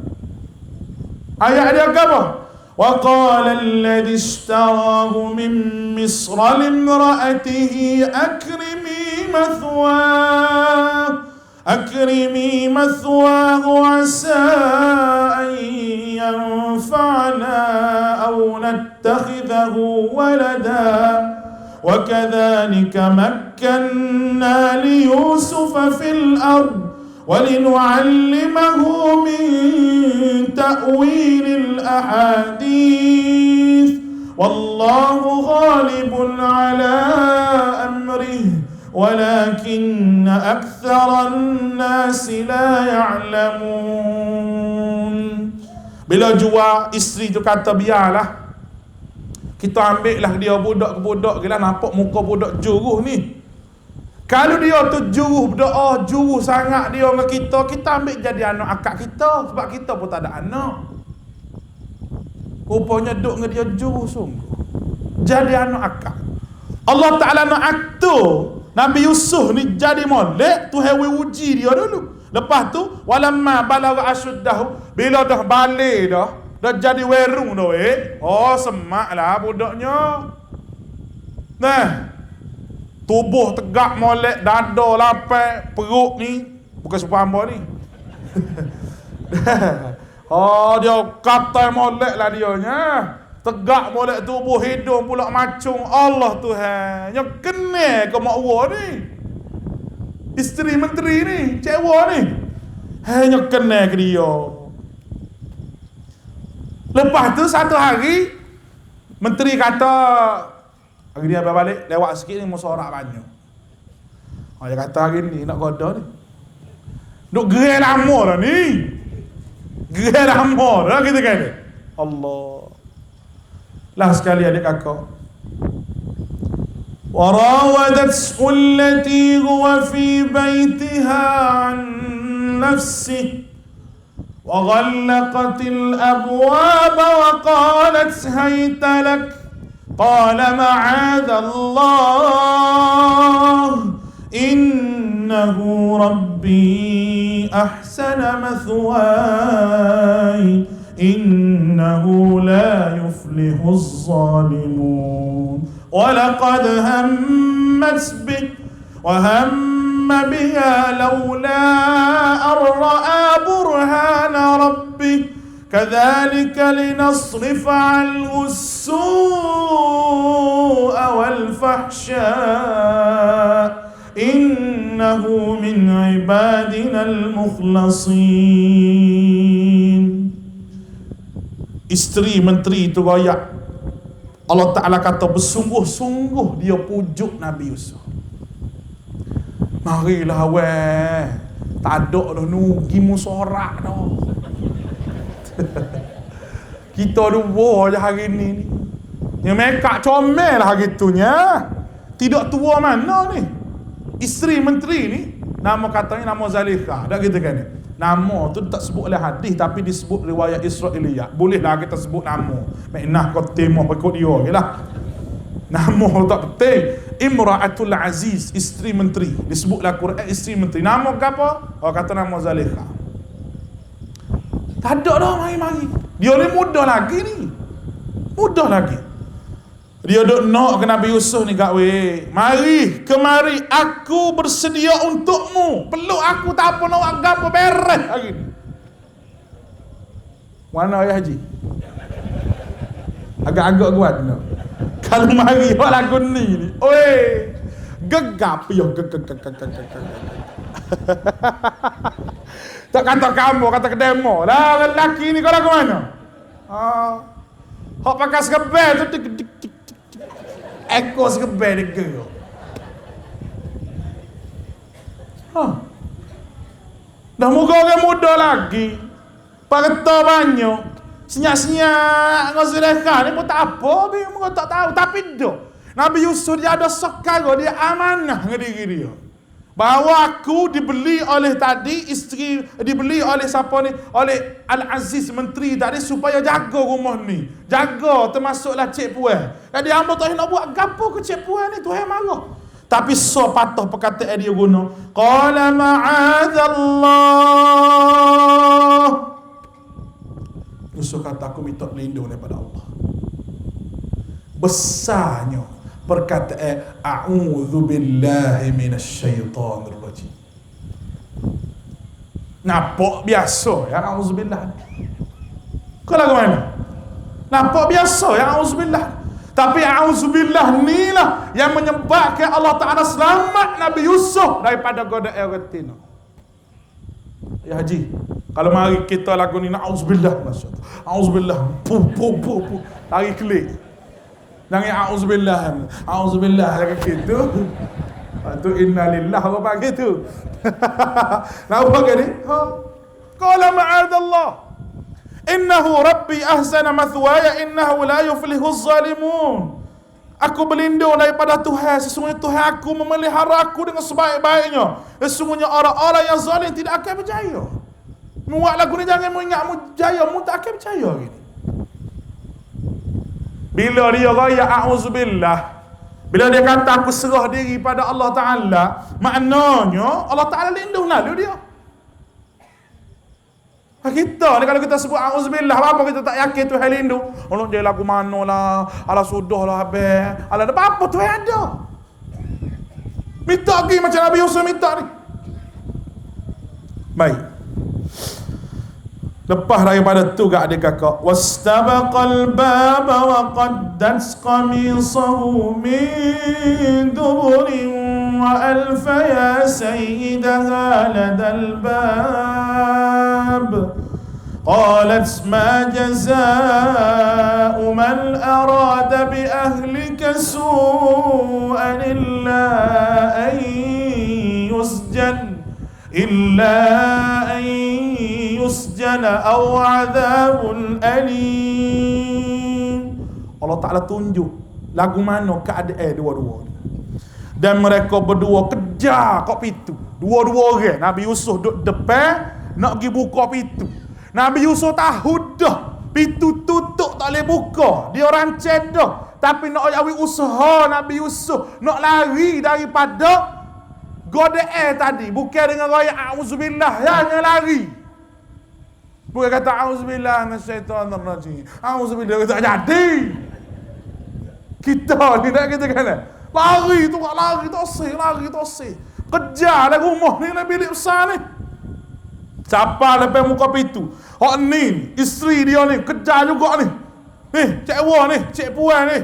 Speaker 1: Ayat dia apa? وقال الذي اشتراه من مصر لامرأته أكرمي مثواه عسى أن ينفعنا أو نتخذه ولدا وكذلك مكنا ليوسف في الأرض ولنعلمه من تأويل الأحاديث والله غالب على أمره ولكن أكثر الناس لا يعلمون. Bila jual isteri tu kata biarlah, kita ambil lah dia budak ke budak ke lah, nampak muka budak juruh ni. Kalau dia tu juruh berdoa, juruh sangat dia dengan kita ambil jadi anak akak kita. Sebab kita pun tak ada anak. Rupanya duduk dengan dia juruh sungguh. Jadi anak akak. Allah Ta'ala nak atur Nabi Yusuf ni jadi molek, Tuhan uji dia dulu. Lepas tu, walamma balagha ashuddahu, bila dah balik dah jadi werung dah semak lah budaknya. Nah, tubuh tegak molek, dada lapar, perut ni bukan supaya hamba ni. Dia kata molek lah dianya. Tegak molek tubuh, hidung pula macung. Allah Tuhan, yang kena ke makwa ni, isteri menteri ni, cewa ni, hanya kena ke dia. Lepas tu satu hari menteri kata, hari dia balik lewat sikit ni musarak banyak. Dia kata hari ni nak goda ni. Duk gerai lama dah ni. Gerai lama dah kita kata. Allah. Lah sekali adik kakak. وراودته التي هو في بيتها عن نفسه وغلقت الأبواب وقالت هيت لك قال معاذ الله إنه ربي أحسن مثواي إنه لا يفلح الظالمون ولقد همت به وهم بها لولا أن رأى برهان ربه كذلك لنصرف عنه السوء والفحشاء innahu min ibadinal mukhlasin. Isteri menteri itu royak, Allah Ta'ala kata bersungguh-sungguh dia pujuk Nabi Yusuf. Marilah weh, tak ada dah nugi musorak dah. Kita dua je hari ni. Yang mekak comel lah hari tu nya. Tidak tua mana ni? Isteri menteri ni, nama katanya nama Zalika. Dah kita kan? Nama tu tak sebut oleh hadis tapi disebut riwayat Israiliyah. Bolehlah kita sebut nama. Maknah kau temo ikut dia jelah. Nama tak penting. Imra'atul Aziz, isteri menteri. Disebutlah Quran isteri menteri. Nama apa? Oh kata nama Zalika. Tak ada dah mari-mari. Dia ni muda lagi ni. Muda lagi. Dia duk nak ke Nabi Yusuf ni kat weh. Mari, kemari, aku bersedia untukmu. Peluk aku tak apa nak buat gapo beres hari ni. Mana ya Haji? Agak-agak kuat no. Kalau mari buat lagu ni. Oi. Gegap yo gegap. Tak kata kamu, kata ke demo. Lah lelaki ni kau lagu mana? Hok pakai sekebel tu tik. Ekor sekebel dia ke. Dah muka orang muda lagi. Pakta banyak. Senyak-senyak dengan Zulaikha ni pun tak apa, mereka tak tahu. Tapi dah Nabi Yusuf dia ada sekara, dia amanah dengan diri dia. Bahawa aku dibeli oleh tadi isteri, dibeli oleh siapa ni? Oleh Al-Aziz menteri tadi supaya jaga rumah ni. Jaga termasuklah Cik Puan. Jadi hamba tak nak buat gapo ke Cik Puan ni, Tuhan marah. Tapi so patah perkataan dia guna. Qala ma'adzallah. Yusuf kata aku minta pelindung daripada Allah. Besarnya perkataan a'udzu billahi minasyaitonir rajim. Nampak biasa ya auzubillah. Kau lagu mana? Nampak biasa ya auzubillah. Tapi auzubillah ni lah yang menyebabkan Allah Ta'ala selamat Nabi Yusuf daripada godaan retina. Ya Haji, kalau mari kita lagu ni auzubillah, masyaallah. Auzubillah. Pu. Lari klik. Nangis auzubillah lagi gitu. Tu innalillah apa bagi tu. Nampak ke ni? Qala ma'adallah. Innahu rabbi ahsana mathwaya innahu la yuflihu az-zalimun. Aku berlindung daripada Tuhan. Sesungguhnya Tuhan aku memelihara aku dengan sebaik-baiknya. Sesungguhnya orang-orang yang zalim tidak akan berjaya. Muat lagu ni jangan mengingat mu jaya, mu tak akan berjaya hari ni. Bila dia raya a'udzubillah, bila dia kata aku serah diri pada Allah Ta'ala, maknanya Allah Ta'ala lindung lalu dia. Kita ni kalau kita sebut a'udzubillah, apa kita tak yakin Tuhan lindung? Allah dia lagu mana lah, ala sudah lah habis, ala ada apa Tuhan ada. Minta lagi macam Nabi Yusuf minta ni. Baik. Lepas daripada tu gak adik kakak, wastabaqal baba wa qaddat qamisahu min duburin wa alfa ya sayyidaha ladal bab qalat ma jazaa'u man arada bi ahlika su'an illa an yusjana aw adzabun alim. Allah Ta'ala tunjuk lagu mana keadaan dua-dua ni. Dan mereka berdua kejar kat pintu. Dua-dua orang. Nabi Yusuf duduk depan nak pergi buka pintu. Nabi Yusuf tahu dah pintu tutup tak boleh buka. Dia rancang dah. Tapi nak awi usaha Nabi Yusuf nak lari daripada godaan tadi. Bukan dengan raya a'udzubillah, hanya lari. Bukan kata a'udzubillah minasyaitonir rajim. A'udzubillah tak jadi. Kita ni tak kita kan. Lari tu tak lari tosih. Kejar dah rumah ni bilik besar ni. Siapa lepas muka pintu? Hak ni, isteri dia ni kejar juga ni. Cik Wah ni, Cik Puan ni.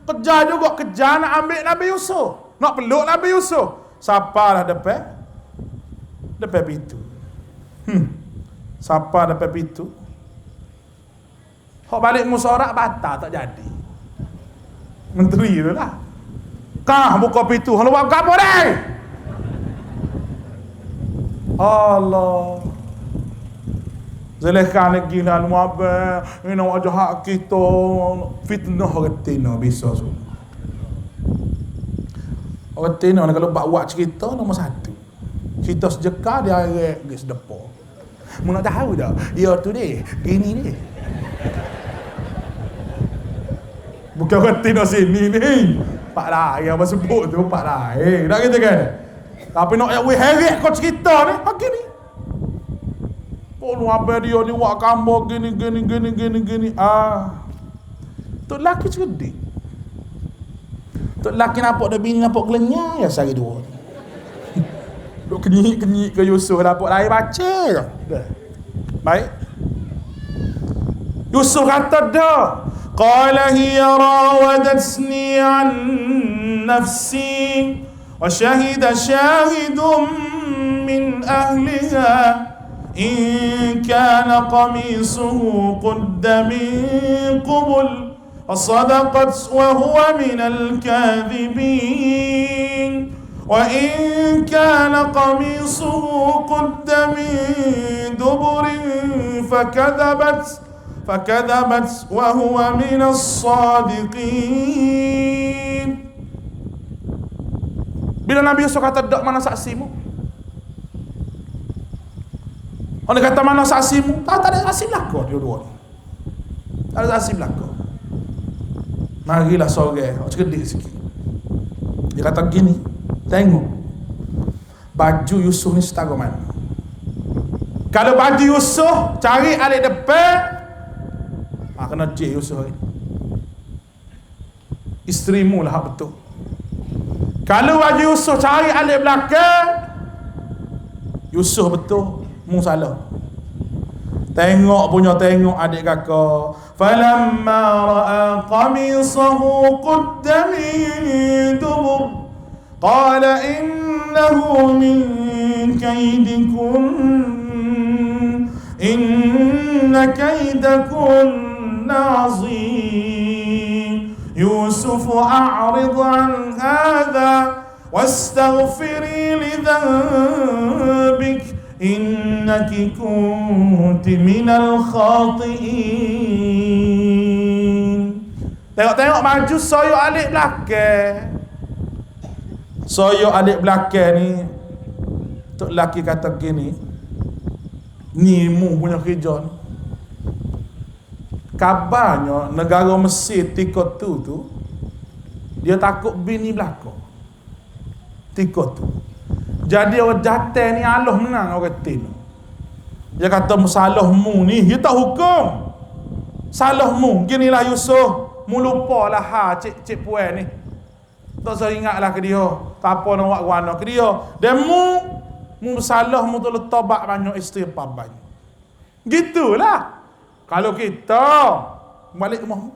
Speaker 1: Kejar juga, kejar nak ambil Nabi Yusuf. Nak peluk Nabi Yusuf. Siapa dah depan pintu. Siapa depan pintu? Hok balik musyawarah batal tak jadi. Menteri tu lah. Kah buka pintu, hang buat apa dah? Allah. Zalehkan lagi dan muabah, ini wajah hak kita fitnah retina bisa semua. Retina kalau buat cerita nombor satu. Cerita sejeka dia arek ke sedepa. Mu nak tahu dah. Ya tu dia, gini dia. Bukan retina sini ni. Pak lain yang sebut tu pak lain. Tak kata kan? Tapi nak yang heret kau cerita ni, hak ni. Oh, apa dia ni buat gambar gini. Tok laki cerdik. Tok laki nampak dah bini nampak gelenyang ya sehari dua. Duk kenyik ke Yusuf dapat lain baca je. Baik. Yusuf kata dah. Qala hiya rawadatni an nafsi wa shahida shahidun min ahliha إن كان قميصه قد من قبل فصدقت وهو من الكاذبين وإن كان قميصه قد من دبر فكذبت وهو من الصادقين. Bila Nabi Yusuf kata dak mana saksimu? Orang kata mana saksimu? Tak ada saksi belaka dua-dua ni. Tak ada saksi belaka. Marilah sore, cerdik sikit. Dia kata gini, tengok. Baju Yusuf ni setara mana? Kalau baju Yusuf cari alik depan, kena cek Yusuf ni. Isterimu lah betul. Kalau baju Yusuf cari alik belakang, Yusuf betul. Mu salah. Tengok adik kakak. Falamma ra'a qamisahu qudda min dubur qala innahu min kaydikum inna kaydakunna azim. Yusuf a'rid an hadha wastaghfiri li dhanbik innaki kunti minal khati'in. Tengok maju soyo alik belakang. Soyo alik belakang ni tok laki kata gini, ni mu punya kerja ni. Kabarnya negara Mesir tikot tu dia takut bini belakang. Tikot tu. Jadi orang jatuh ni Allah menang orang tin. Dia kata salahmu ni, dia tak hukum. Salahmu. Ginilah Yusuf, mu lupalah cik puan ni. Tak saya ingatlah ke dia. Tak apa nak buat warna ke dia. Dan mu salahmu tu letak banyak istighfar banyak. Gitulah. Kalau kita balik rumah,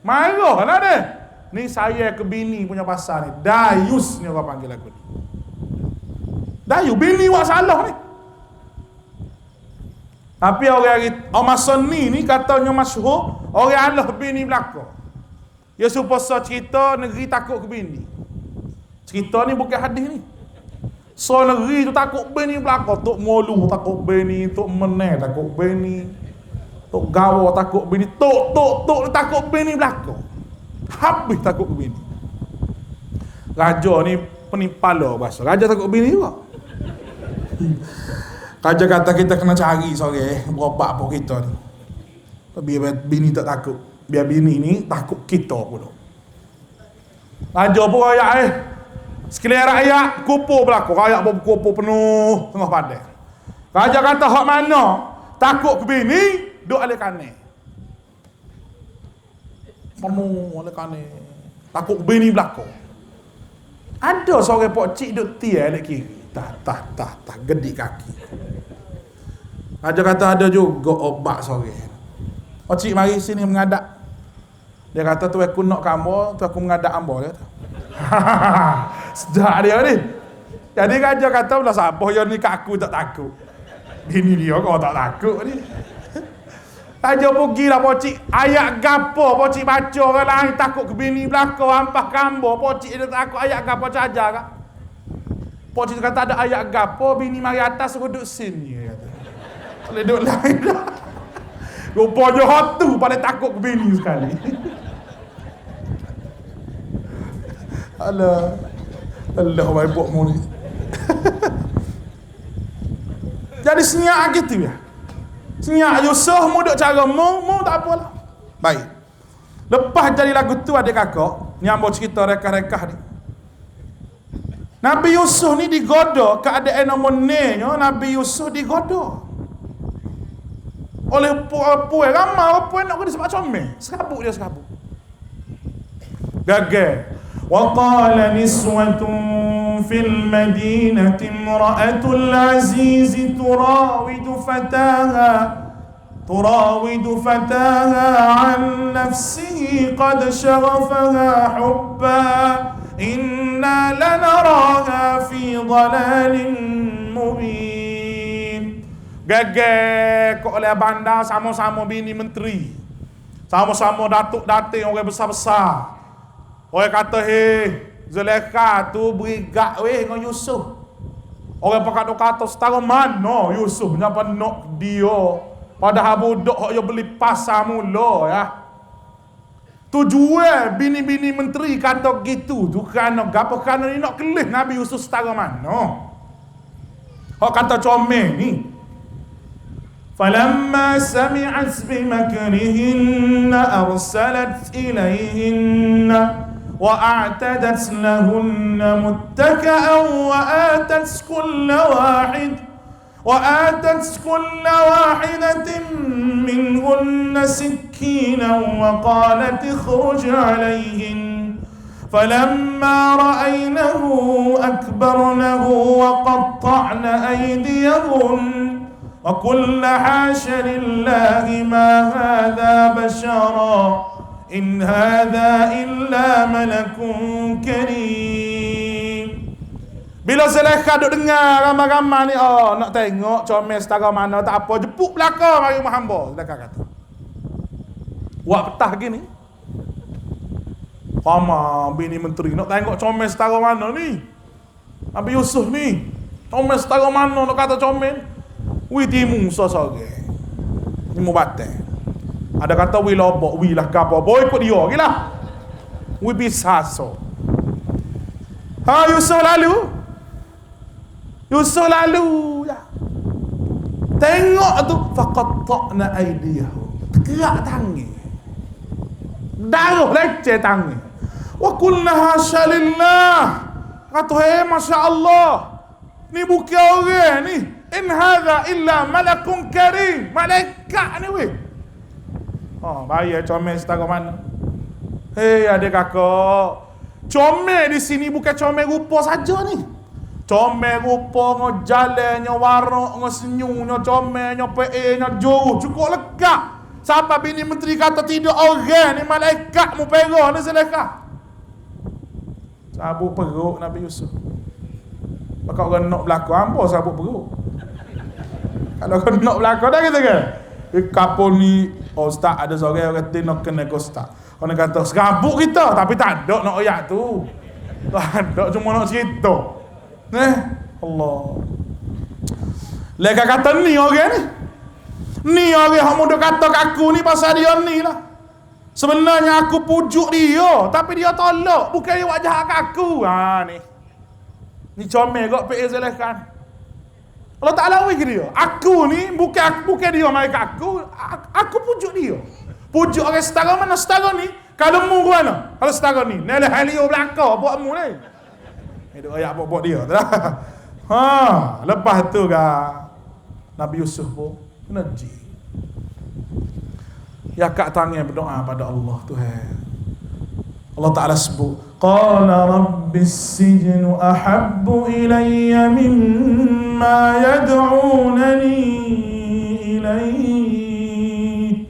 Speaker 1: marahlah dia. Ni saya ke bini punya pasal ni. Dayus ni orang panggil aku ni. Dayu bini buat salah ni. Tapi orang masa ni katanya masyhur, orang Allah bini belaka. Ya supaya cerita negeri takut ke bini. Cerita ni bukan hadis ni. So negeri tu takut bini belaka, tok molu takut bini, tok meneh takut bini, tok gawa takut bini, tok takut bini belaka. Habis takut ke bini. Raja ni penipala bahasa. Raja takut bini juga. Raja kata kita kena cari sore berobat apa kita ni. Biar bini tak takut. Biar bini ni takut kita pula. Raja pun rakyat sekalian rakyat kupu berlaku. Rakyat berkupu penuh tengah padang. Raja kata hak mana takut ke bini duk alih kanan. Penuh alih kanan. Takut ke bini berlaku. Ada seorang pok cik duk tiar alih kiri. Tak gedik kaki. Raja kata ada juga obat sore. Oh cik mari sini mengadap. Dia kata tu aku nak kamu, tu aku mengadap ambo dia. Sedap dia ni. Jadi raja kata pula, siapa yang ni kat aku tak takut. Bini dia kau tak takut ni. Raja pergilah pocik, ayat gapo pocik baca orang lain takut ke bini belakang hampah kambo, pocik dia takut ayat gapo cajar kak. Pocik kata ada ayat gapo, bini mari atas suruh duduk sini kata. Boleh duduk lain dah. Rupanya hotu paling takut ke bini sekali. Alah. Allah baik mu ni. Jadi senyap gitu ya. Senyap Yusuf mu duk cara mu tak apalah. Baik. Lepas jadi lagu tu adik kakak nyambung cerita rekah-rekah ni. Nabi Yusuf ni digoda keadaan nomonnya, Nabi Yusuf digoda. Oleh puan ramai puan nak kena sebab comel. Serabut dia serabut. Gagal. وقال نسوة في المدينة امرأة العزيز تراود فتاها عن نفسه قد شغفها حبا إنا لنراها في ضلال مبين. Gagal kok oleh bandar sama-sama bini menteri, sama-sama datuk-datuk orang besar-besar. Orang kata, Zulaikha tu berigak dengan Yusuf. Orang kata setara mana Yusuf nyapa nak dia. Padahal budak yang beli pasar mula ya. Tujuan bini-bini menteri kata gitu tu kerana gapo, kerana ni nak kelih Nabi Yusuf setara mana. Hak kata comel ni. فَلَمَّا سَمِعَتْ بِمَكْرِهِنَّ أَرْسَلَتْ إِلَيْهِنَّ وَأَعْتَدَتْ لَهُنَّ مُتَّكَأً وَآتَتْ كُلَّ وَاحِدَةٍ مِّنْهُنَّ سِكِّينًا وَقَالَتْ اخْرُجْ عَلَيْهِنَّ فَلَمَّا رَأَيْنَهُ أَكْبَرْنَهُ وَقَطَّعْنَ أَيْدِيَهُنَّ وَقُلْنَ حَاشَ لِلَّهِ مَا هَذَا بَشَرًا إِنْ هَذَا إِلَّا مَلَكٌ كَرِيمٌ. Bila Zulaikha duk dengar ramai-ramai ni, nak tengok comel setara mana tak apa, jepuk belakang mari hamba. Zulaikha kata, buat petah gini, Fama bini menteri nak tengok comel setara mana ni, Nabi Yusuf ni comel setara mana nak kata comel. Wi timu sosore. Timu batai. Ada kata wi lobok, wi lah gapo. Boy ikut dia gilah. Wi bisa so. Yusuf lalu ya. Tengok tu faqatta'na aydiyahum. Gerak tangan. Darah leceh tangan. Wa qulna hasya lillah. Kata masya-Allah. Ni bukan orang ni. In hadha illa malakun karim. Malaikat ni weh. Bahaya comel setara mana. Adik kakak. Comel di sini bukan comel rupa saja ni. Comel rupa, dengan jalannya, warak, dengan senyumnya, comelnya, pe'enya, jauh. Cukup lekak. Siapa bini menteri kata tidak orang ni malaikat mu perah ni Zulaikha. Sabuk perut Nabi Yusuf. Bakal orang nak belakang, hamba sabuk perut. Kalau kau nak belakang dah kata kan? Kapal ni, ustaz ada seorang kata nak kena ke ustaz. Orang kata, serabut kita. Tapi tak ada nak ayat tu. Tak ada, cuma nak cerita. Allah. Leka kata ni orang ni. Ni orang yang muda kata kat aku ni pasal dia ni lah. Sebenarnya aku pujuk dia. Tapi dia tolak. Bukan dia wajah kat aku. Ni. Ni comel kot P.A. Zulaikha. Allah Ta'ala wik dia. Aku ni bukan dia mari kat aku. Aku pujuk dia. Pujuk orang setara mana setara ni? Kalau mu mana? Kalau setara ni. Ni lah halio belakang buat mu ni. Itu ayat buat dia. Lepas tu Nabi Yusuf pun kena ji. Ya kat tangan berdoa pada Allah Tuhan. Allah Ta'ala sebut, Qala rabbis sijnu ahabbu ilayya mimma yad'unani ilayhi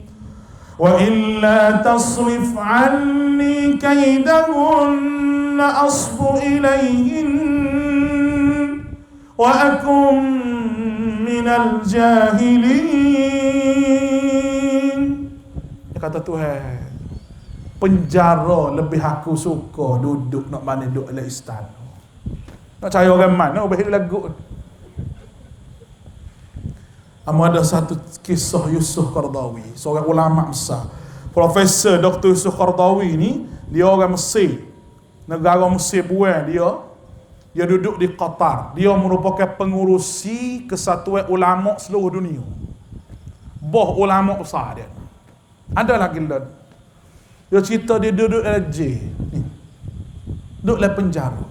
Speaker 1: wa illa tasrif anni kaydahunna asbu ilayhin wa akum minal jahilin. Dia kata Tuhan, penjara lebih aku suka duduk nak mana duduk dalam istana. Nak cari orang mana boleh lagu. Ada satu kisah Yusuf Qaradawi, seorang ulama besar. Profesor Dr. Yusuf Qaradawi ni, dia orang Mesir. Negara Mesir buat dia duduk di Qatar. Dia merupakan pengurusi kesatuan ulama seluruh dunia. Boh ulama besar dia. Ada lagi lah. Dia cerita dia duduk dalam jail ni. Duduk dalam penjara.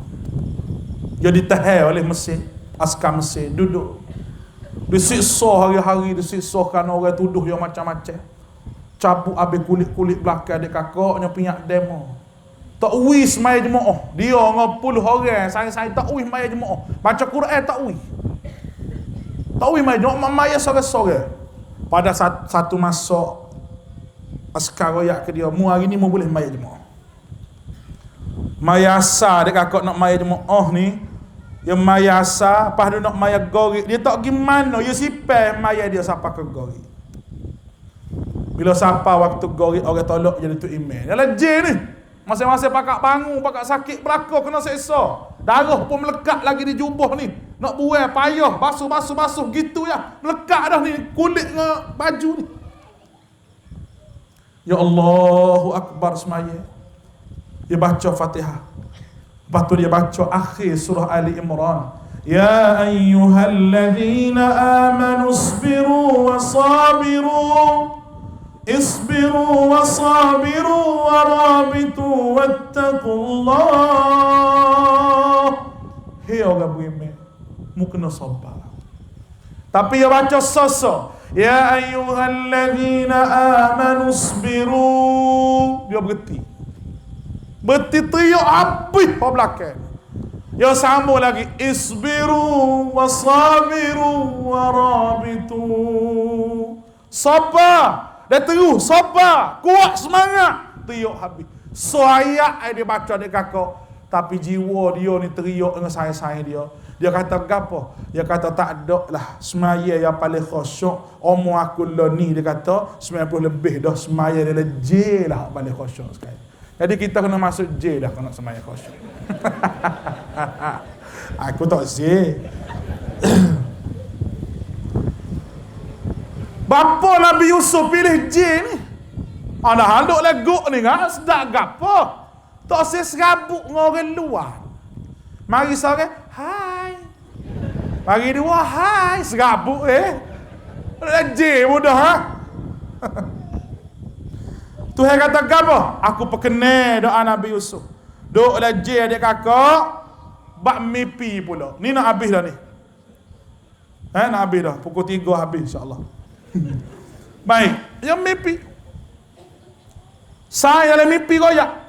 Speaker 1: Dia ditahan oleh Mesir, askar Mesir, duduk. Disiksa hari-hari, disiksa kerana orang tuduh yang macam-macam. Cabut habis kulit-kulit belakang adik kakaknya pinyak demo. Tak uih semaya jemaah. Dia dengan puluh orang, saya tak uih maya jemaah. Baca Quran tak uih. Tak uih maya jemaah, maya sore-sore. Pada satu masa askar royak ke dia, mu hari ni mu boleh maya jemaah. Maya asal adik kakak nak maya jemaah ni, dia maya asal, lepas dia nak maya gorik, dia tak gimana, dia sipeh maya dia sampai ke gorik. Bila sampai waktu gorik, orang tolak jadi tu email. Dia lejeh ni. Masing-masing pakak bangun, pakak sakit belakang, kena seksa. Darah pun melekat lagi di jubah ni. Nak buai, payah, basuh, gitu ya. Melekat dah ni, kulit dengan baju ni. Ya Allahu Akbar semaya. Dia baca Fatihah. Lepas tu dia baca akhir surah Ali Imran. Ya ayyuhalladzina amanu isbiru wa sabiru. Isbiru wa sabiru wa rabitu wattaqullah. Hei orang beriman, mu kena sabar. Tapi dia baca sasa. Ya ayyuhalladzina amanu isbiru. Dia berhenti teriak habis pada belakang. Dia sambung lagi. Isbiru wa sabiru wa rabitu. Sabar. Dia terus sabar. Kuat semangat. Teriak habis. So ayat dia baca dia kakak. Tapi jiwa dia ni teriak dengan saya-saya dia. Dia kata gapo? Dia kata tak ada lah semaya yang paling khusyuk. Umur aku lah ni dia kata 90 lebih dah semaya dia je lah paling khusyuk sekali. Jadi kita kena masuk J dah kalau nak sembahyang khusyuk. Aku tak Z. Bapa Nabi Yusuf pilih J ni. Ada handuk leguk ni kan sedap gapo. Tak serabut dengan orang luar. Mari sore, hai. Mari dua, hai. Serabut J mudah ha. Tuhan kata apa? Aku perkenal doa Nabi Yusuf. Doa lajih adik kakak, bak mimpi pula. Ni nak habis dah ni. Nak habis dah. Pukul 3 habis insya-Allah. Baik, yang mimpi. Saya dalam mimpi royak.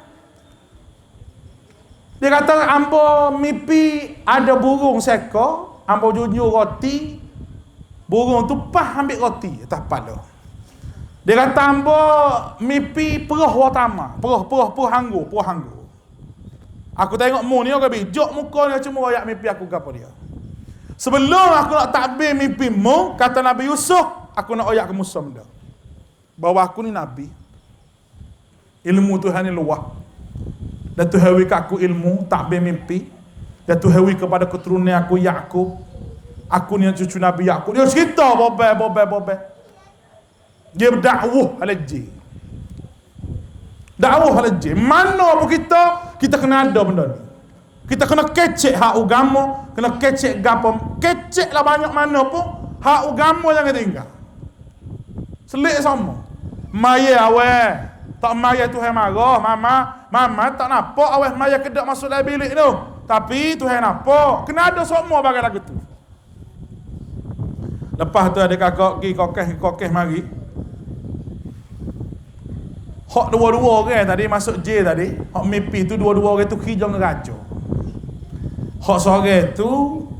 Speaker 1: Dia kata ambo mimpi ada burung seekor, ambo junjung roti. Burung tu pah ambil roti atas kepala. Dia kata ambo mimpi perah watama, perah hanggu. Aku tengok mu ni orang bijak muka dia cuma royak mimpi aku gapo dia. Sebelum aku nak takbir mimpi mu, kata Nabi Yusuf, aku nak royak ke Musa benda. Bahawa aku ni nabi. Ilmu Tuhan ni luas. Dan Tuhan beri aku ilmu takbir mimpi. Dan Tuhan beri kepada keturunan aku Yakub. Aku ni cucu Nabi Yakub. Dia cerita bobe. Dia berdakwah alaji. Dakwah alaji. Mana pun kita kena ada benda ni. Kita kena kecek hak agama, kena kecek gapo. Kecek lah banyak mana pun hak agama jangan tinggal. Selik sama. Maya awal. Tak maya Tuhan marah, mama tak nampak awal maya kedak masuk dalam bilik tu. Tapi Tuhan nampak. Kena ada semua bagai lagu tu. Lepas tu ada kakak pergi kokeh mari. Hak dua-dua orang tadi masuk J tadi, hak mimpi tu dua-dua orang tu kerja dengan raja. Hak seorang tu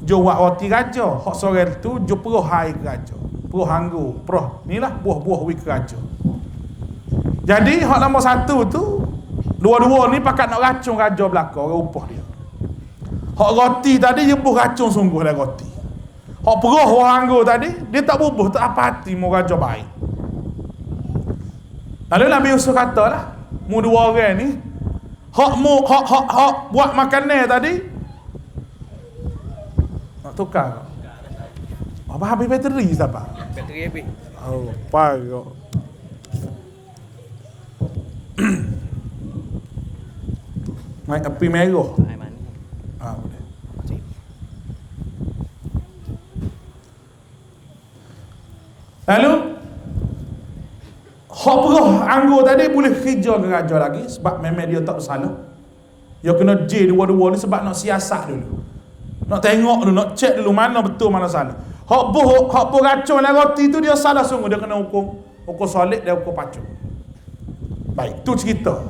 Speaker 1: jual roti raja, hak seorang tu jual perah hai ke raja. Perah hanggu, perah. Inilah buah-buah wi ke raja. Jadi hak nombor satu tu dua-dua ni pakat nak racun raja belaka, orang upah dia. Hak roti tadi dia buh racun sungguh dah roti. Hak perah orang anggur tadi dia tak bubuh, tak apa hati mau raja baik. Lalu Nabi Yusuf katalah, mu dua orang ni hak buat makanan tadi nak tukar. Apa habis bateri siapa?
Speaker 2: Bateri habis.
Speaker 1: Oh, parah. Naik api merah.
Speaker 2: Ai mana?
Speaker 1: Boleh. Lalu hak perah anggur tadi boleh kerja ke raja lagi sebab memang dia tak bersalah. Dia kena J dua-dua ni sebab nak siasat dulu. Nak tengok dulu, nak check dulu mana betul mana salah. Hak buh racun dan roti tu dia salah sungguh, dia kena hukum solid, dia hukum pacuk. Baik, tu cerita.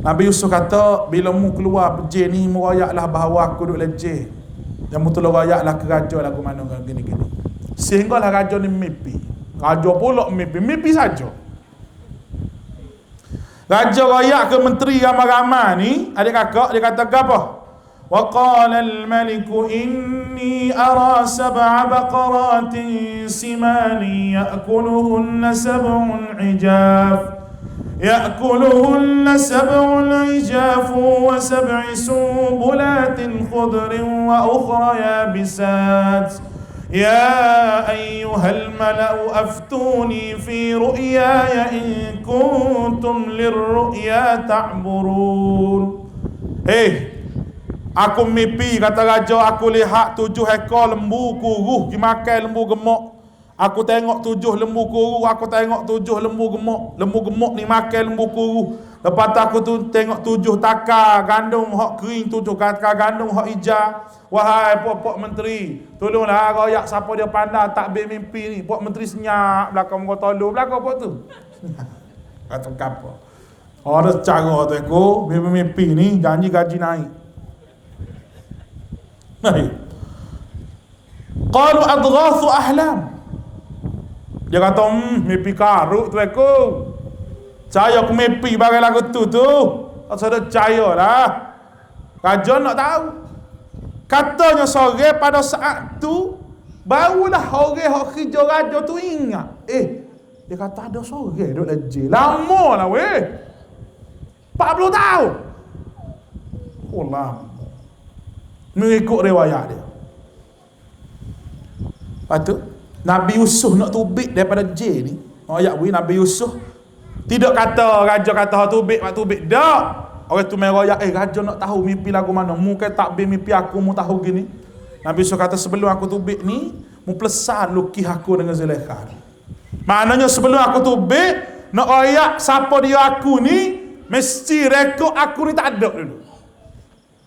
Speaker 1: Nabi Yusuf kata, bila mu keluar J ni, mu rayaklah bahawa aku duduk lejeh. Dan mu tolong rayaklah ke raja lagu mana gini-gini. Sehinggalah raja ni mimpi. Raja pula mimpi saja. Raja rayak ke menteri ramai-ramai ni, adik kakak, dia kata apa? Wa qala al-maliku inni ara sab'a baqaratin simani ya'kuluhunna sab'un ijaf. يأكلهن سبع عجاف وسبع سنبلات خضر وأخرى يابسات يا أيها الملأ أفتوني في رؤياي إن كنتم للرؤيا تعبرون. Aku mimpi, kata raja, aku lihat 7 ekor lembu kuruh dimakan lembu gemuk. Aku tengok 7 lembu kuruh, aku tengok 7 lembu gemuk. Lembu gemuk ni makan lembu kuruh. Lepas tu aku tu tengok 7 takar gandum hak kering, 7 takar gandum hak hijau. Wahai puak-puak menteri, tolonglah royak siapa dia pandai takbir mimpi ni. Puak menteri senyap belakang muka tolong belakang puak tu. Kata apa? Ada cara tu aku mimpi ni janji gaji naik. Naik. Qalu adghathu ahlam. Dia kata, mimpi karuk tu aku. Saya aku mimpi bagai lagu tu. Tak ada cahaya lah. Raja nak tahu. Katanya sore pada saat tu, barulah orang yang kerja raja tu ingat. Dia kata ada sore duduk lejeh. Lama lah weh. 40 tahun. Oh lama. Mengikut riwayat dia. Lepas tu, Nabi Yusuf nak tubik daripada J ni. Ayat weh Nabi Yusuf tidak kata raja kata tubik mak tubik. Tak. Orang tu meraya raja nak tahu mimpi lagu mana. Mu kan takbir mimpi aku mu tahu gini. Nabi Yusuf kata sebelum aku tubik ni mu pelesan lukis aku dengan Zulaikha. Maknanya sebelum aku tubik nak ayat siapa dia aku ni mesti rekod aku ni tak ada dulu.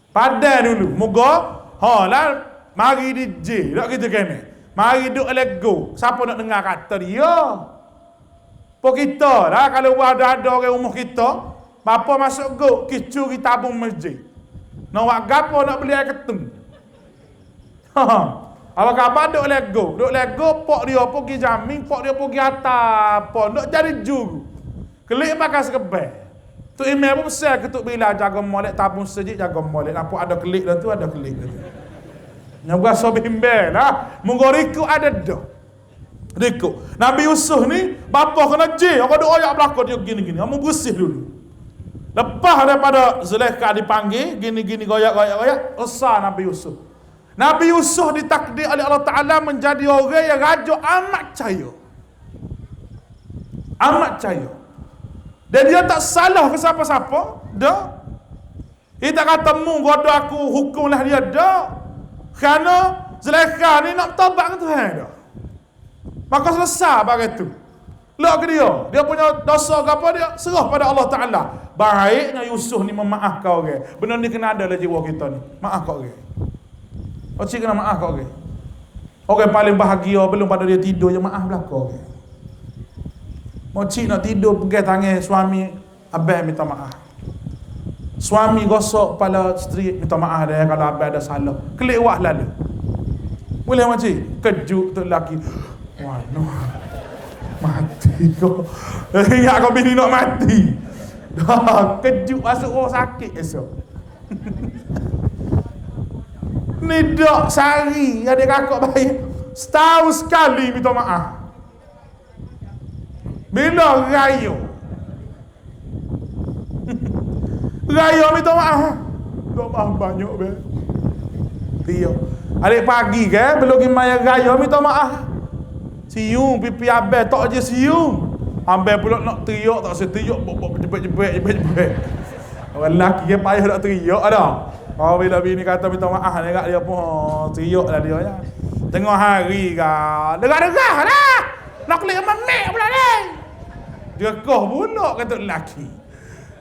Speaker 1: Padai dulu. Moga lah mari di J tak kita kena. Mari duk lego. Siapa nak dengar kata dia? Pok kita lah kalau ada orang rumah kita, bapa masuk go, kicuri tabung masjid. Nak buat gapo nak beli air ketung. Apa khabar duk lego, pok dia pergi jamin, pok dia pergi atas, pok nak jadi juru. Kelik pakai sekebel. Tu email pun besar ketuk bila jaga molek tabung masjid, jaga molek. Nampak ada kelik dah tu, ada kelik dah tu. Yang berasa bimbel lah. Menggoriku ada dah. Riku. Nabi Yusuf ni, bapa kena J. Aku ada ayat belakang dia gini-gini. Kamu bersih dulu. Lepas daripada Zulaikha dipanggil, gini-gini goyak. Besar Nabi Yusuf. Nabi Yusuf ditakdir oleh Allah Ta'ala menjadi orang yang raja amat cahaya. Amat cahaya. Dan dia tak salah ke siapa-siapa. Dah. Dia tak kata mu, godo aku hukumlah dia. Dah. Kerana Zulaikha ni nak bertobat dengan Tuhan dah. Maka selesai bagai tu. Lek ke dia. Dia punya dosa ke apa dia? Serah pada Allah Ta'ala. Baiknya Yusuf ni memaafkan orang. Benda ni kena ada dalam jiwa kita ni. Maafkan orang. Cik kena maafkan orang. Orang paling bahagia belum pada dia tidur je maaf belakang orang. Cik nak tidur pegang tangan suami, abang minta maaf. Suami gosok kepala isteri, minta maaf dia kalau abang ada salah. Kelik wak lalu. Boleh makcik? Kejut tu lelaki. Wah, no. Mati kau. Ingat kau bini nak mati. Dah, kejut masuk orang sakit esok. Ni dak sehari adik kakak bayar. Setahun sekali minta maaf. Bila raya raya minta maaf. Minta maaf banyak be. Dia adik pagi ke belum pergi maya raya minta maaf. Siung pipi abang tak je siung. Abang pula nak teriak tak seteriak jepet. Orang lelaki ke payah nak teriak dah. Oh bila bini kata minta maaf dekat dia pun teriak lah dia ya. Tengah hari kan. Degah-degah dah. Nak klik memek pula ni. Dia kah pula kata lelaki.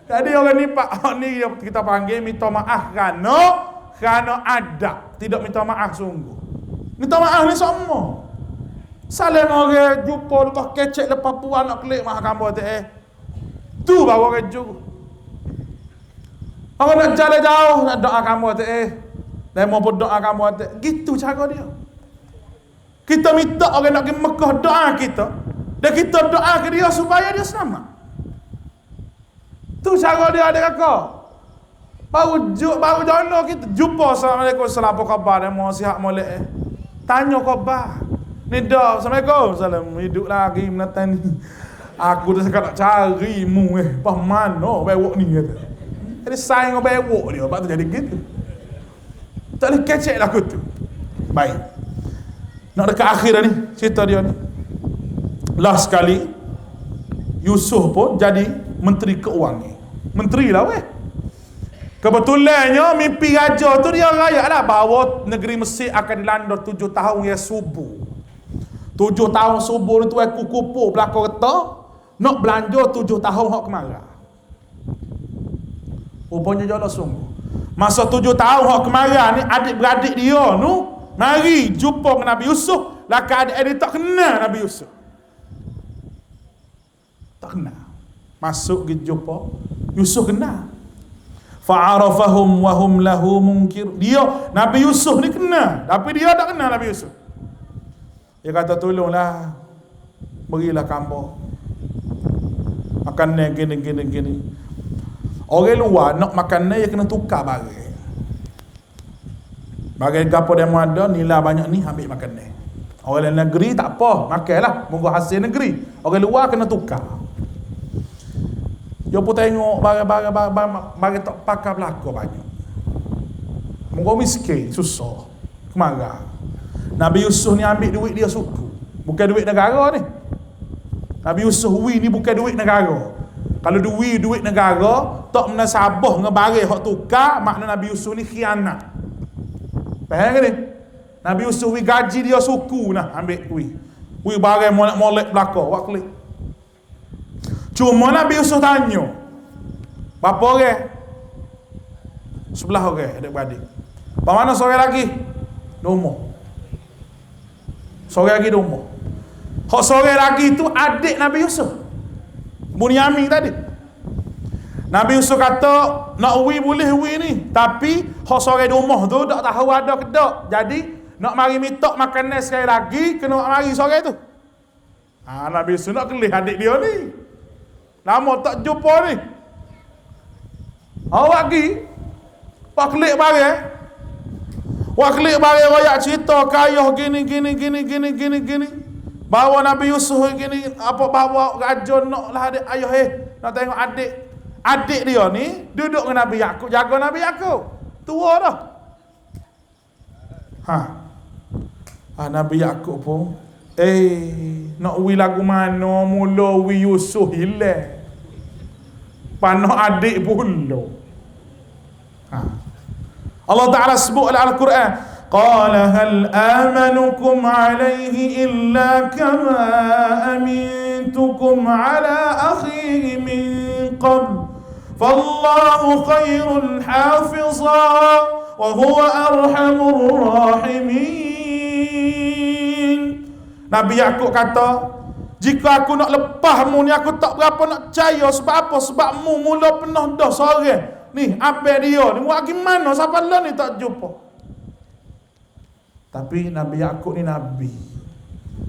Speaker 1: Jadi orang ni pak ni kita panggil minta maaf kerana adab, tidak minta maaf sungguh. Minta maaf ni semua. Saling orang jumpa lepas kecek lepas puan nak klik maaf gambar tu tu baru orang jumpa. Orang nak jalan jauh nak doa gambar tu dan mau berdoa gambar tu. Gitu cara dia. Kita minta orang nak pergi Mekah doa kita. Dan kita doa ke dia supaya dia selamat. Tu cara dia ada kakak. Baru jono kita jumpa Assalamualaikum salam apa khabar mau sihat molek tanya khabar. Ni dah Assalamualaikum salam hidup lagi menatan ni. Aku dah sekarang nak cari mu pas mana bewok ni kata. Jadi sayang dengan bewok dia lepas tu jadi gitu. Tak boleh kecek lah aku tu. Baik. Nak dekat akhir dah ni cerita dia ni. Last sekali Yusuf pun jadi menteri keuangan. Menteri lah weh. Kebetulannya mimpi raja tu dia rakyat lah bahawa negeri Mesir akan dilanda 7 tahun yang subur. 7 tahun subur ni tu aku kupu belakang kereta nak belanja 7 tahun hak kemarau. Rupanya jodoh sungguh. Masa 7 tahun hak kemarau ni adik-beradik dia nu mari jumpa dengan Nabi Yusuf. Laka adik dia tak kenal Nabi Yusuf. Tak kenal. Masuk pergi jumpa Yusuf kenal. Fa'arafahum wa hum lahu munkir. Dia Nabi Yusuf ni kenal, tapi dia tak kenal Nabi Yusuf. Dia kata tolonglah berilah gambar. Makan ni gini. Orang luar nak makan ni dia kena tukar barang. Barang gapo dia mau ada nilai banyak ni ambil makan ni. Orang negeri tak apa, makanlah moga hasil negeri. Orang luar kena tukar. Dia pun tengok barang tak pakai belakang banyak. Moga miskin, susah. Kemarau. Nabi Yusuf ni ambil duit dia suku. Bukan duit negara ni. Nabi Yusuf ni bukan duit negara. Kalau duit negara, tak menasabah dengan barang hak tukar, makna Nabi Yusuf ni khianat. Faham ke ni? Nabi Yusuf gaji dia suku nah ambil duit barang molek belakang, wak klik. Cuma Nabi Yusuf tanya, berapa orang? Sebelah orang adik-beradik. Mana seorang lagi? Rumah. Seorang lagi rumah. Hak seorang lagi tu adik Nabi Yusuf. Bunyamin tadi. Nabi Yusuf kata, nak boleh ni. Tapi hak seorang rumah tu tak tahu ada ke tak. Jadi nak mari minta makanan sekali lagi, kena mari seorang tu. Nabi Yusuf nak kelih adik dia ni. Lama tak jumpa ni. Awak pergi klik barang. Wak klik barang royak cerita kaya gini. Bawa Nabi Yusuf gini apa bawa raja naklah adik ayah nak tengok adik dia ni duduk dengan Nabi Yakub, jaga Nabi Yakub. Tua dah. Nabi Yakub pun nak lagu mana mula Yusuf hilang. Panah adik pula. Allah Ta'ala sebut dalam Al-Quran, qala hal amanukum alaihi illa kama amintukum ala akhihi min qabl fallahu khairun hafiza wa huwa arhamur rahimin. Nabi Yakub kata, jika aku nak lepasmu ni aku tak berapa nak percaya. Sebab apa? Sebab mu mula pernah dah seorang ni abang dia ni buat gimana siapa lah ni tak jumpa. Tapi Nabi Yakub ni Nabi,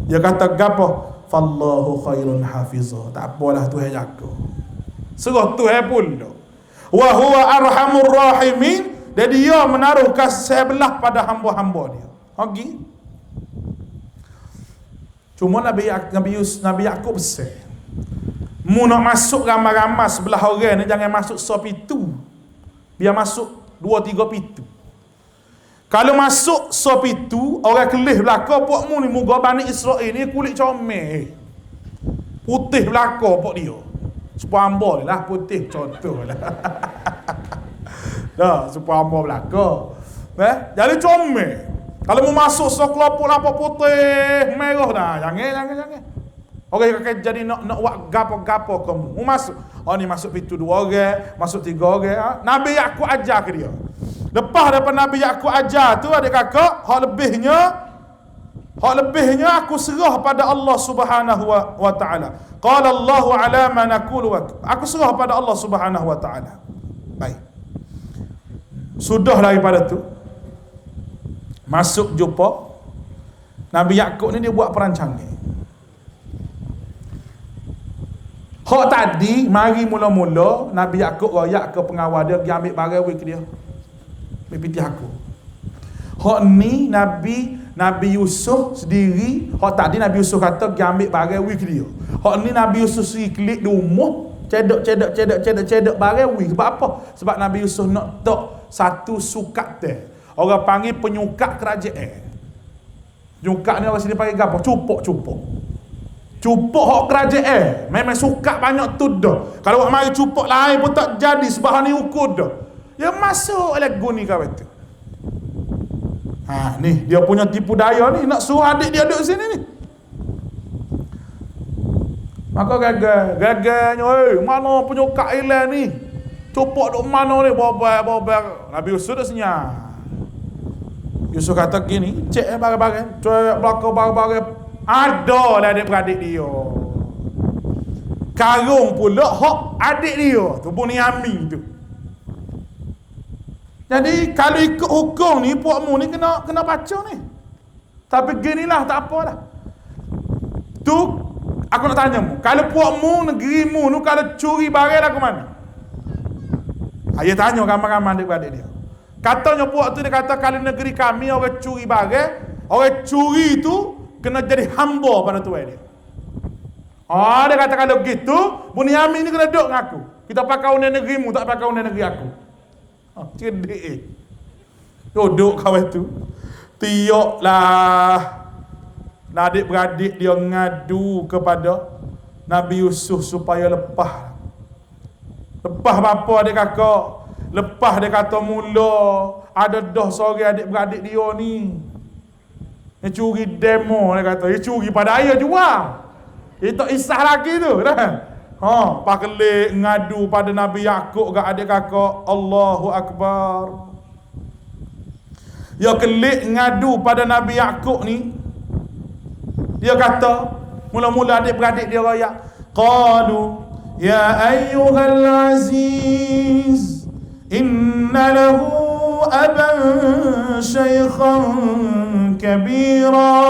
Speaker 1: dia kata gapo? Fallahu khairun hafizah. Tak apalah Tuhan jaga. Serah Tuhan pula. Wa huwa arhamur rahimin. Dan dia menaruh kasih belah pada hamba-hamba dia. Okey. Cuma Nabi Yakub besar. Mu nak masuk ramai-ramai sebelah orang ni, jangan masuk pintu. Biar masuk 2-3 pintu. Kalau masuk pintu, orang kelih belaka pok mu ni, muga Bani Israel ni kulit comel. Putih belaka pok dia. Supaya hamba lah putih contohlah. Dah, supaya hamba belaka. Jadi comel. Kalau mau masuk kelompok lapar putih merah dah, jangan. Orang akan jadi nak buat gapo-gapo kamu. Mau masuk. Oh ni masuk pintu 2 orang, masuk 3 orang. Nabi Yakub ajar ke dia. Lepas daripada Nabi Yakub ajar tu, adik kakak, hak lebihnya aku serah pada Allah Subhanahu wa taala. Qala Allahu ala ma naqulu. Aku serah pada Allah Subhanahu wa taala. Baik. Sudah daripada tu masuk jumpa Nabi Yakub ni, dia buat perancangan. Hak tadi mari mula-mula Nabi Yakub royak ke pengawal dia, pergi ambil barang wik dia. Pipiti aku. Hak ni Nabi Yusuf sendiri, hak tadi Nabi Yusuf kata pergi ambil barang wik dia. Hak ni Nabi Yusuf sendiri klik di rumah, cedok barang wik. Sebab apa? Sebab Nabi Yusuf nak tok satu sukat teh. Orang panggil penyukat kerajaan. Penyukat ni orang sini panggil apa? Cupuk hak kerajaan. Memang sukat banyak tu dah. Kalau orang mari cupuk lain pun tak jadi sebab ni ukur dah. Ya masuk lagu ni kawan tu. Ni dia punya tipu daya ni, nak suruh adik dia duduk sini ni. Maka gaganya, mana penyukat ilan ni? Cupuk duk mana ni? Bobel. Nabi Yusuf dah senyap. Yusuf kata gini, cek barang-barang, cek belakang barang-barang. Ada lah adik-beradik dia. Karung pula hak adik dia tu, Bunyamin tu. Jadi kalau ikut hukum ni, puakmu ni kena baca ni. Tapi ginilah, tak apalah. Tu aku nak tanya mu, kalau puakmu, negerimu tu kalau curi barang lah ke mana? Ayah tanya ramai-ramai adik-beradik dia. Katanya puak tu, dia kata kalau negeri kami orang curi barang, orang curi tu kena jadi hamba pada tuan dia. Dia kata kalau begitu, Bunyamin ni kena duduk dengan aku. Kita pakai undang negerimu, tak pakai undang negeri aku. Cerdik duduk kawan tu. Tioklah adik-beradik dia ngadu kepada Nabi Yusuf supaya lepas apa adik kakak. Lepas dia kata mula ada dah seorang adik-beradik dia ni. Dia curi demo, dia kata. Dia curi pada ayah jual. Dia tak isah lagi tu dah. Pak kelik ngadu pada Nabi Yakub ke adik kakak. Allahu Akbar. Dia kelik ngadu pada Nabi Yakub ni. Dia kata, mula-mula adik-beradik dia royak. Qalu ya ayyuhal aziz, inna lahu aban shaykhan kabira,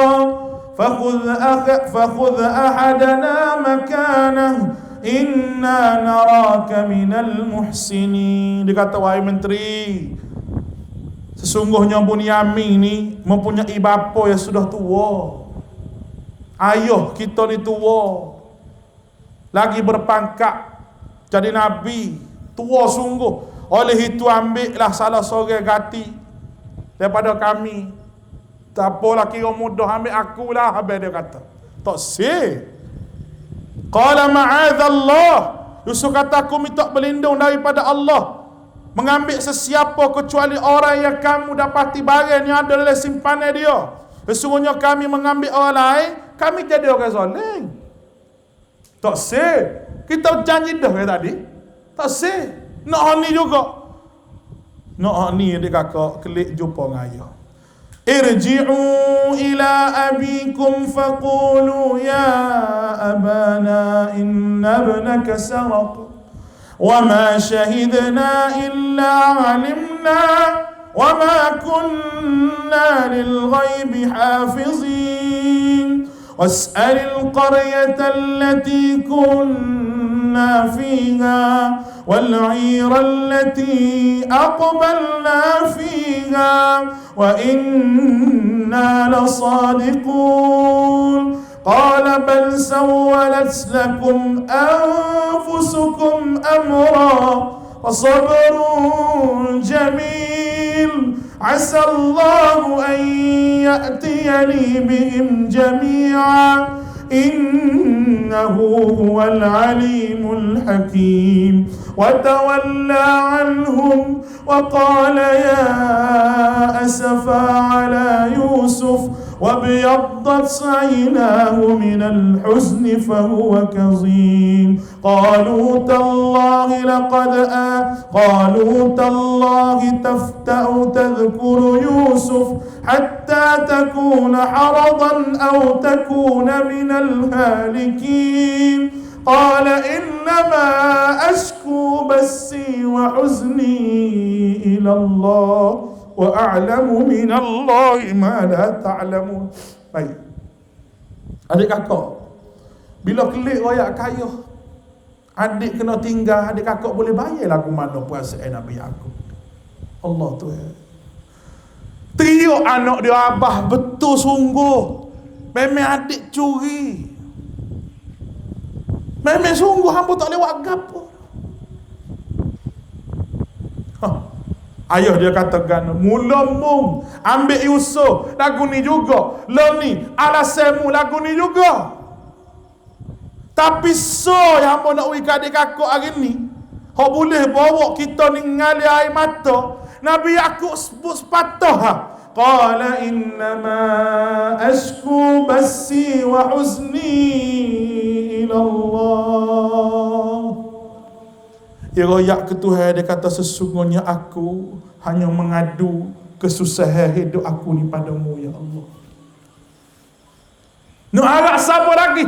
Speaker 1: fakhudh ahadana makanah, inna naraka minal muhsinin. Dia kata, wahai menteri, sesungguhnya Bunyamin ni mempunyai bapa yang sudah tua. Ayah kita ni tua, lagi berpangkat jadi nabi, tua sungguh. Oleh itu ambillah salah seorang gati daripada kami. Tak apalah, kira mudah, ambil akulah. Habis dia kata tak sih. Qala ma'adzallah. Yusuf kata, aku minta berlindung daripada Allah mengambil sesiapa kecuali orang yang kamu dapati barang yang ada dalam simpanan dia. Sesungguhnya kami mengambil orang lain, kami jadi orang zalim. Tak sih. Kita janji dah tadi. Tak sih. Nak ni juga. Nak ni dia kakak klik jumpa dengan ayah. Irji'u ila abikum faqulu ya abana inna ibnaka saraq wa ma shahidna illa alimna wa ma kunna lil ghaibi hafizin was'alil qaryata allati kunna أقبلنا فيها والعير التي أقبلنا فيها وإنا لصادقون قال بل سولت لكم أنفسكم أمرا وصبر جميل عسى الله أن يأتيني بهم جميعا إنه هو العليم الحكيم وتولى عنهم وقال يا أسفا على يوسف وابيضت عيناه من الحزن فهو كظيم قالوا تالله تفتأ تذكر يوسف حتى تكون حرضا أو تكون من الهالكين قال إنما أشكو بثي وحزني إلى الله wa'alamu minallahi ma la ta'lamun. Baik. Adik kakak, bila kelik royak kaya, adik kena tinggal, adik kakak boleh bayar lagu mana perasaan Nabi Yaqub. Allah tu teriak anak dia, abah betul sungguh. Memang adik curi. Memang sungguh hamba tak lewat gapo. Ayah dia katakan, mula mung ambil Yusuf lagu ni juga, lo ni alasanmu lagu ni juga. Tapi so yang hamba nak wika adik kakak hari ni, hok boleh bawa kita ni ngali air mata. Nabi Yaqub sebut sepatah qala innama ashku basi wa huzni ila Allah. Dia royak ke Tuhan, dia kata sesungguhnya aku hanya mengadu kesusahan hidup aku ni padamu ya Allah. Nak harap siapa lagi?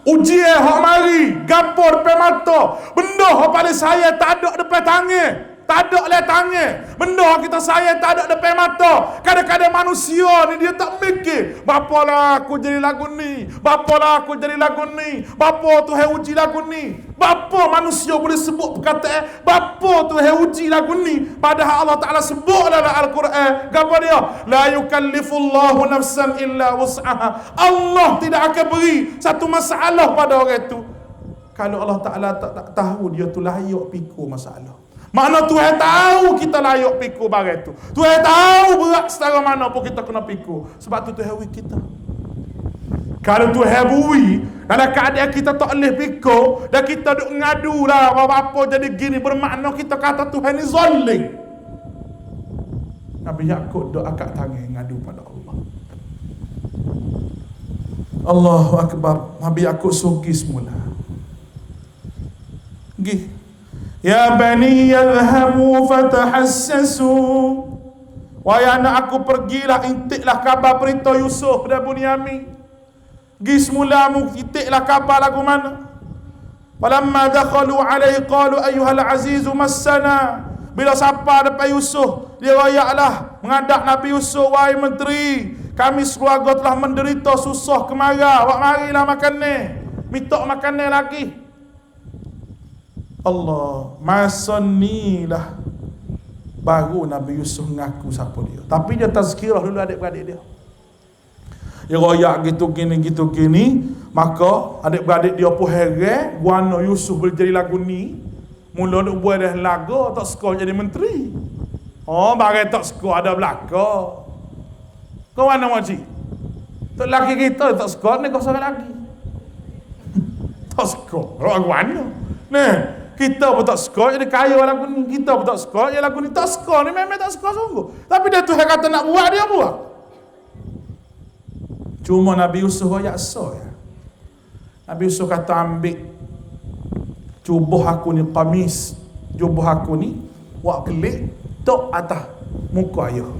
Speaker 1: Ujian hak mari, gapo depan mata, benda hak pada saya tak ada depan tangan. Tak ada oleh tangan. Benda kita saya tak ada depan mata. Kadang-kadang manusia ni dia tak mikir, bapalah aku jadi lagu ni, bapalah aku jadi lagu ni, bapa Tuhan uji lagu ni. Bapa manusia boleh sebut perkataan bapa Tuhan uji lagu ni, padahal Allah Taala sebut dalam Al-Quran, apa dia? La yukallifullahu nafsan illa wus'aha. Allah tidak akan beri satu masalah pada orang tu kalau Allah Taala tak tahu dia tu layak pikul masalah. Makna Tuhan tahu kita layak pikul barang tu. Tuhan tahu berat setara mana pun kita kena pikul. Sebab tu Tuhan beri kita. Kalau Tuhan beri dalam keadaan kita tak boleh pikul dan kita duk ngadu lah apa-apa jadi gini, bermakna kita kata Tuhan ni zalim. Nabi Yaqub duk angkat tangan ngadu pada Allah. Allahu Akbar. Nabi Yaqub suki semula. Gih. Ya bani yadhhabu fatahassasu. Wahai anak aku, pergilah intiklah khabar berita Yusuf dan Bunyamin. Gi semula mu intiklah khabar lagu mana. Falamma dakhalu alaihi qalu ayyuhal azizu massana. Bila sampai depan Yusuf, dia rayaklah menghadap Nabi Yusuf, wahai menteri, kami sekeluarga telah menderita susah kemarah. Awak marilah makan ni. Minta makan ni lagi. Allah, masa ni lah baru Nabi Yusuf ngaku siapa dia. Tapi dia tazkirah dulu adik-beradik dia. Dia royak gitu gini, maka adik-beradik dia pun heran, guana Yusuf boleh jadi lagu ni. Mula duk buat dah lagu tak suka jadi menteri. Oh, barang tak suka ada belaka. Kau mana makcik? Tak laki kita tak suka ni kau seorang lagi. Tak suka. Orang mana? Nah, kita pun tak suka jadi kaya lagu ni, kita pun tak suka jadi lagu ni, tak suka ni memang tak suka sungguh. Tapi dia Tuhan kata nak buat, dia buat. Cuma Nabi Yusuf royak so ya. Nabi Yusuf kata ambil cubuh aku ni qamis, cubuh aku ni wak kelik tok atas muka ayah.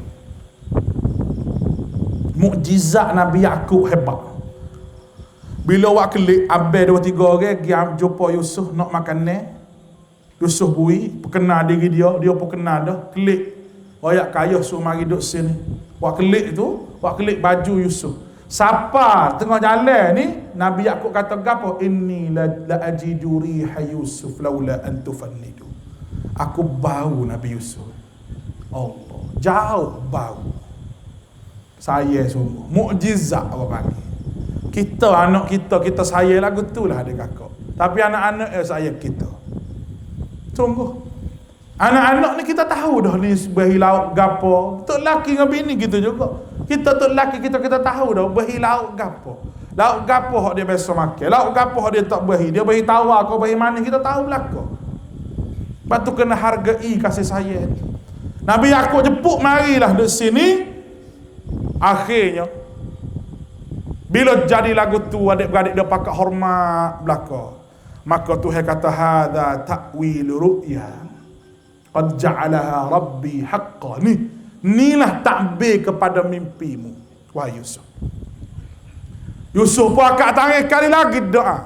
Speaker 1: Mukjizat Nabi Yaqub hebat. Bila wak kelik abang 2-3 orang pergi jumpa Yusuf nak makan ni. Yusuf bui, perkenal diri dia pun kenal dah, kelik. Royak kaya suruh mari duduk sini. Wak kelik tu, wak kelik baju Yusuf. Siapa tengah jalan ni, Nabi Yakub kata gapo? Inni la ajidu riha Yusuf laula an tufannidu. Aku bau Nabi Yusuf. Allah, jauh bau. Saya sungguh mukjizat apa panggil. Kita anak kita saya lagu tu lah adik kakak. Tapi anak-anak saya kita. Sungguh. Anak-anak ni kita tahu dah ni behi lauk gapo. Tok laki dengan bini gitu juga. Kita tok laki kita tahu dah behi lauk gapo. Lauk gapo hak dia biasa makan. Lauk gapo hak dia tak behi. Dia behi tawar kau behi manis kita tahu belaka. Lepas tu kena hargai kasih sayang. Nabi Yakub jemput marilah di sini. Akhirnya bila jadi lagu tu adik-beradik dia pakai hormat belaka. Maka Tuhan kata hadza ta'wil ru'ya. Qad ja'alaha Rabbi haqqan. Inilah takbir kepada mimpimu, wahai Yusuf. Yusuf pun angkat tangan kali lagi doa.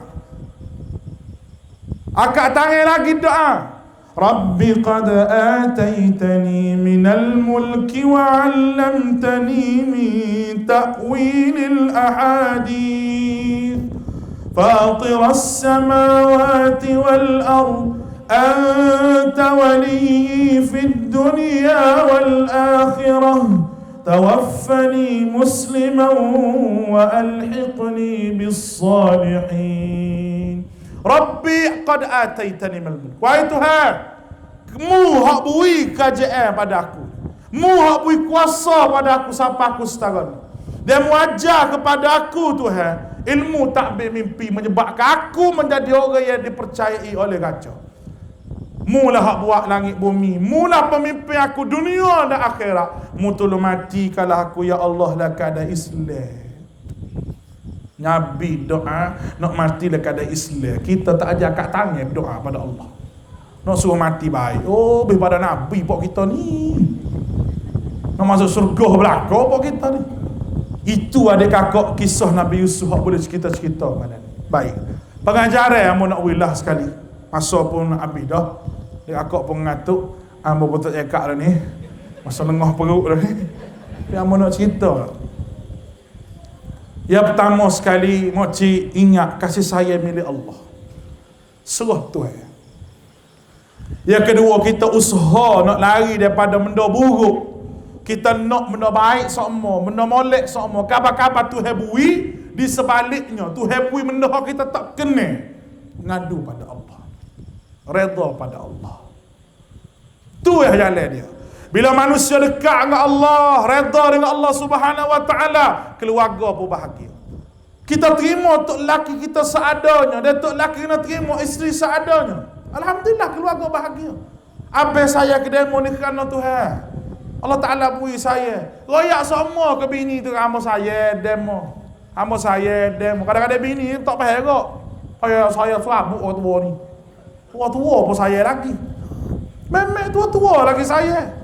Speaker 1: Angkat tangan lagi doa. Rabbi qad ataitani minal mulki wa 'allamtani min ta'wilil ahadith. Fatiras samawati wal ardh أنت ولي في الدنيا والآخرة توفني مسلما وألحقني بالصالحين ربي قد آتيتني من الملك. Wahai Tuhan, mu hak bui kerajaan pada aku, mu hak bui kuasa pada aku sampai aku setara. Dan mu ajar kepada aku Tuhan ilmu takbir mimpi menyebabkan aku menjadi orang yang dipercayai oleh raja. Mula hak buat langit bumi, mula pemimpin aku dunia dan akhirat. Mu tolong mati kalau aku ya Allah lah keadaan Islam. Nabi doa nak mati lah keadaan Islam. Kita tak ajar kat tangan doa pada Allah. Nak suruh mati baik. Oh, lebih pada Nabi pok kita ni. Nak masuk surga belaka pok kita ni. Itu adik kakak kisah Nabi Yusuf hak boleh cerita-cerita pada ni. Baik. Pengajaran yang nak wilah sekali. Masa pun habis dah. Dia akak pun ngantuk. Amba betul cakap dah ni. Masa lengah perut dah ni. Tapi amba nak cerita. Yang pertama sekali, moci ingat kasih sayang milik Allah. Serah Tuhan. Yang kedua, kita usaha nak lari daripada benda buruk. Kita nak benda baik semua, benda molek semua. Kabar-kabar Tuhan bui, di sebaliknya Tuhan bui benda kita tak kena. Ngadu pada Allah. Redha pada Allah. Tu yang jalan dia. Bila manusia dekat dengan Allah, redha dengan Allah Subhanahu wa taala, keluarga pun bahagia. Kita terima tok laki kita seadanya, dan tok laki kena terima isteri seadanya. Alhamdulillah keluarga bahagia. Apa saya ke demo ni kerana Tuhan. Allah Taala bui saya. Royak semua ke bini tu hamba saya demo. Hamba saya demo. Kadang-kadang bini tak faham kok. Saya serabut orang tua ni. Orang tua pun saya lagi. Memang tua-tua lagi saya.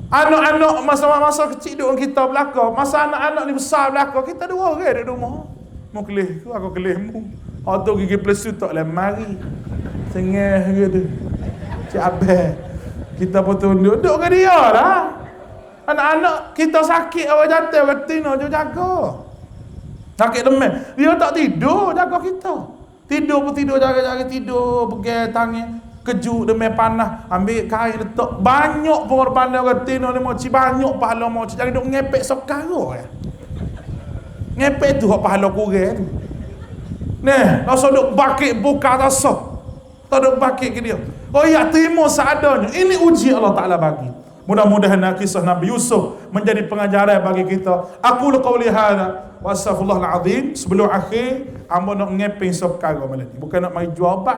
Speaker 1: Anak-anak masa-masa kecil duduk kita belakang. Masa anak-anak ni besar belakang, kita dua orang duduk rumah. Mau kelih aku kelihmu. Atau gigi plesu tak lah mari. Tengah gitu. Cik Abel. Kita pun tunduk. Duduk ke dia lah. Anak-anak kita sakit, orang jatuh, orang tina, dia jaga. Sakit demam. Dia tak tidur, jaga kita. Tidur pun tidur, jaga-jaga tidur, pegang tangan, kejut demam panas, ambil kain letak. Banyak pengorbanan orang tina ni moci, banyak pahala moci. Jangan duk ngepek sokara ya. Ngepek tu hak pahala kurang tu. Nah, rasa duk bakit buka rasa. Tak duk bakit ke dia. Oh ya, terima seadanya. Ini uji Allah Taala bagi. Mudah-mudahan kisah Nabi Yusuf menjadi pengajaran bagi kita. Aku qauli hadza wa astaghfirullahal azim. Sebelum akhir, hamba nak ngepeng sokara malam ni. Bukan nak mai jual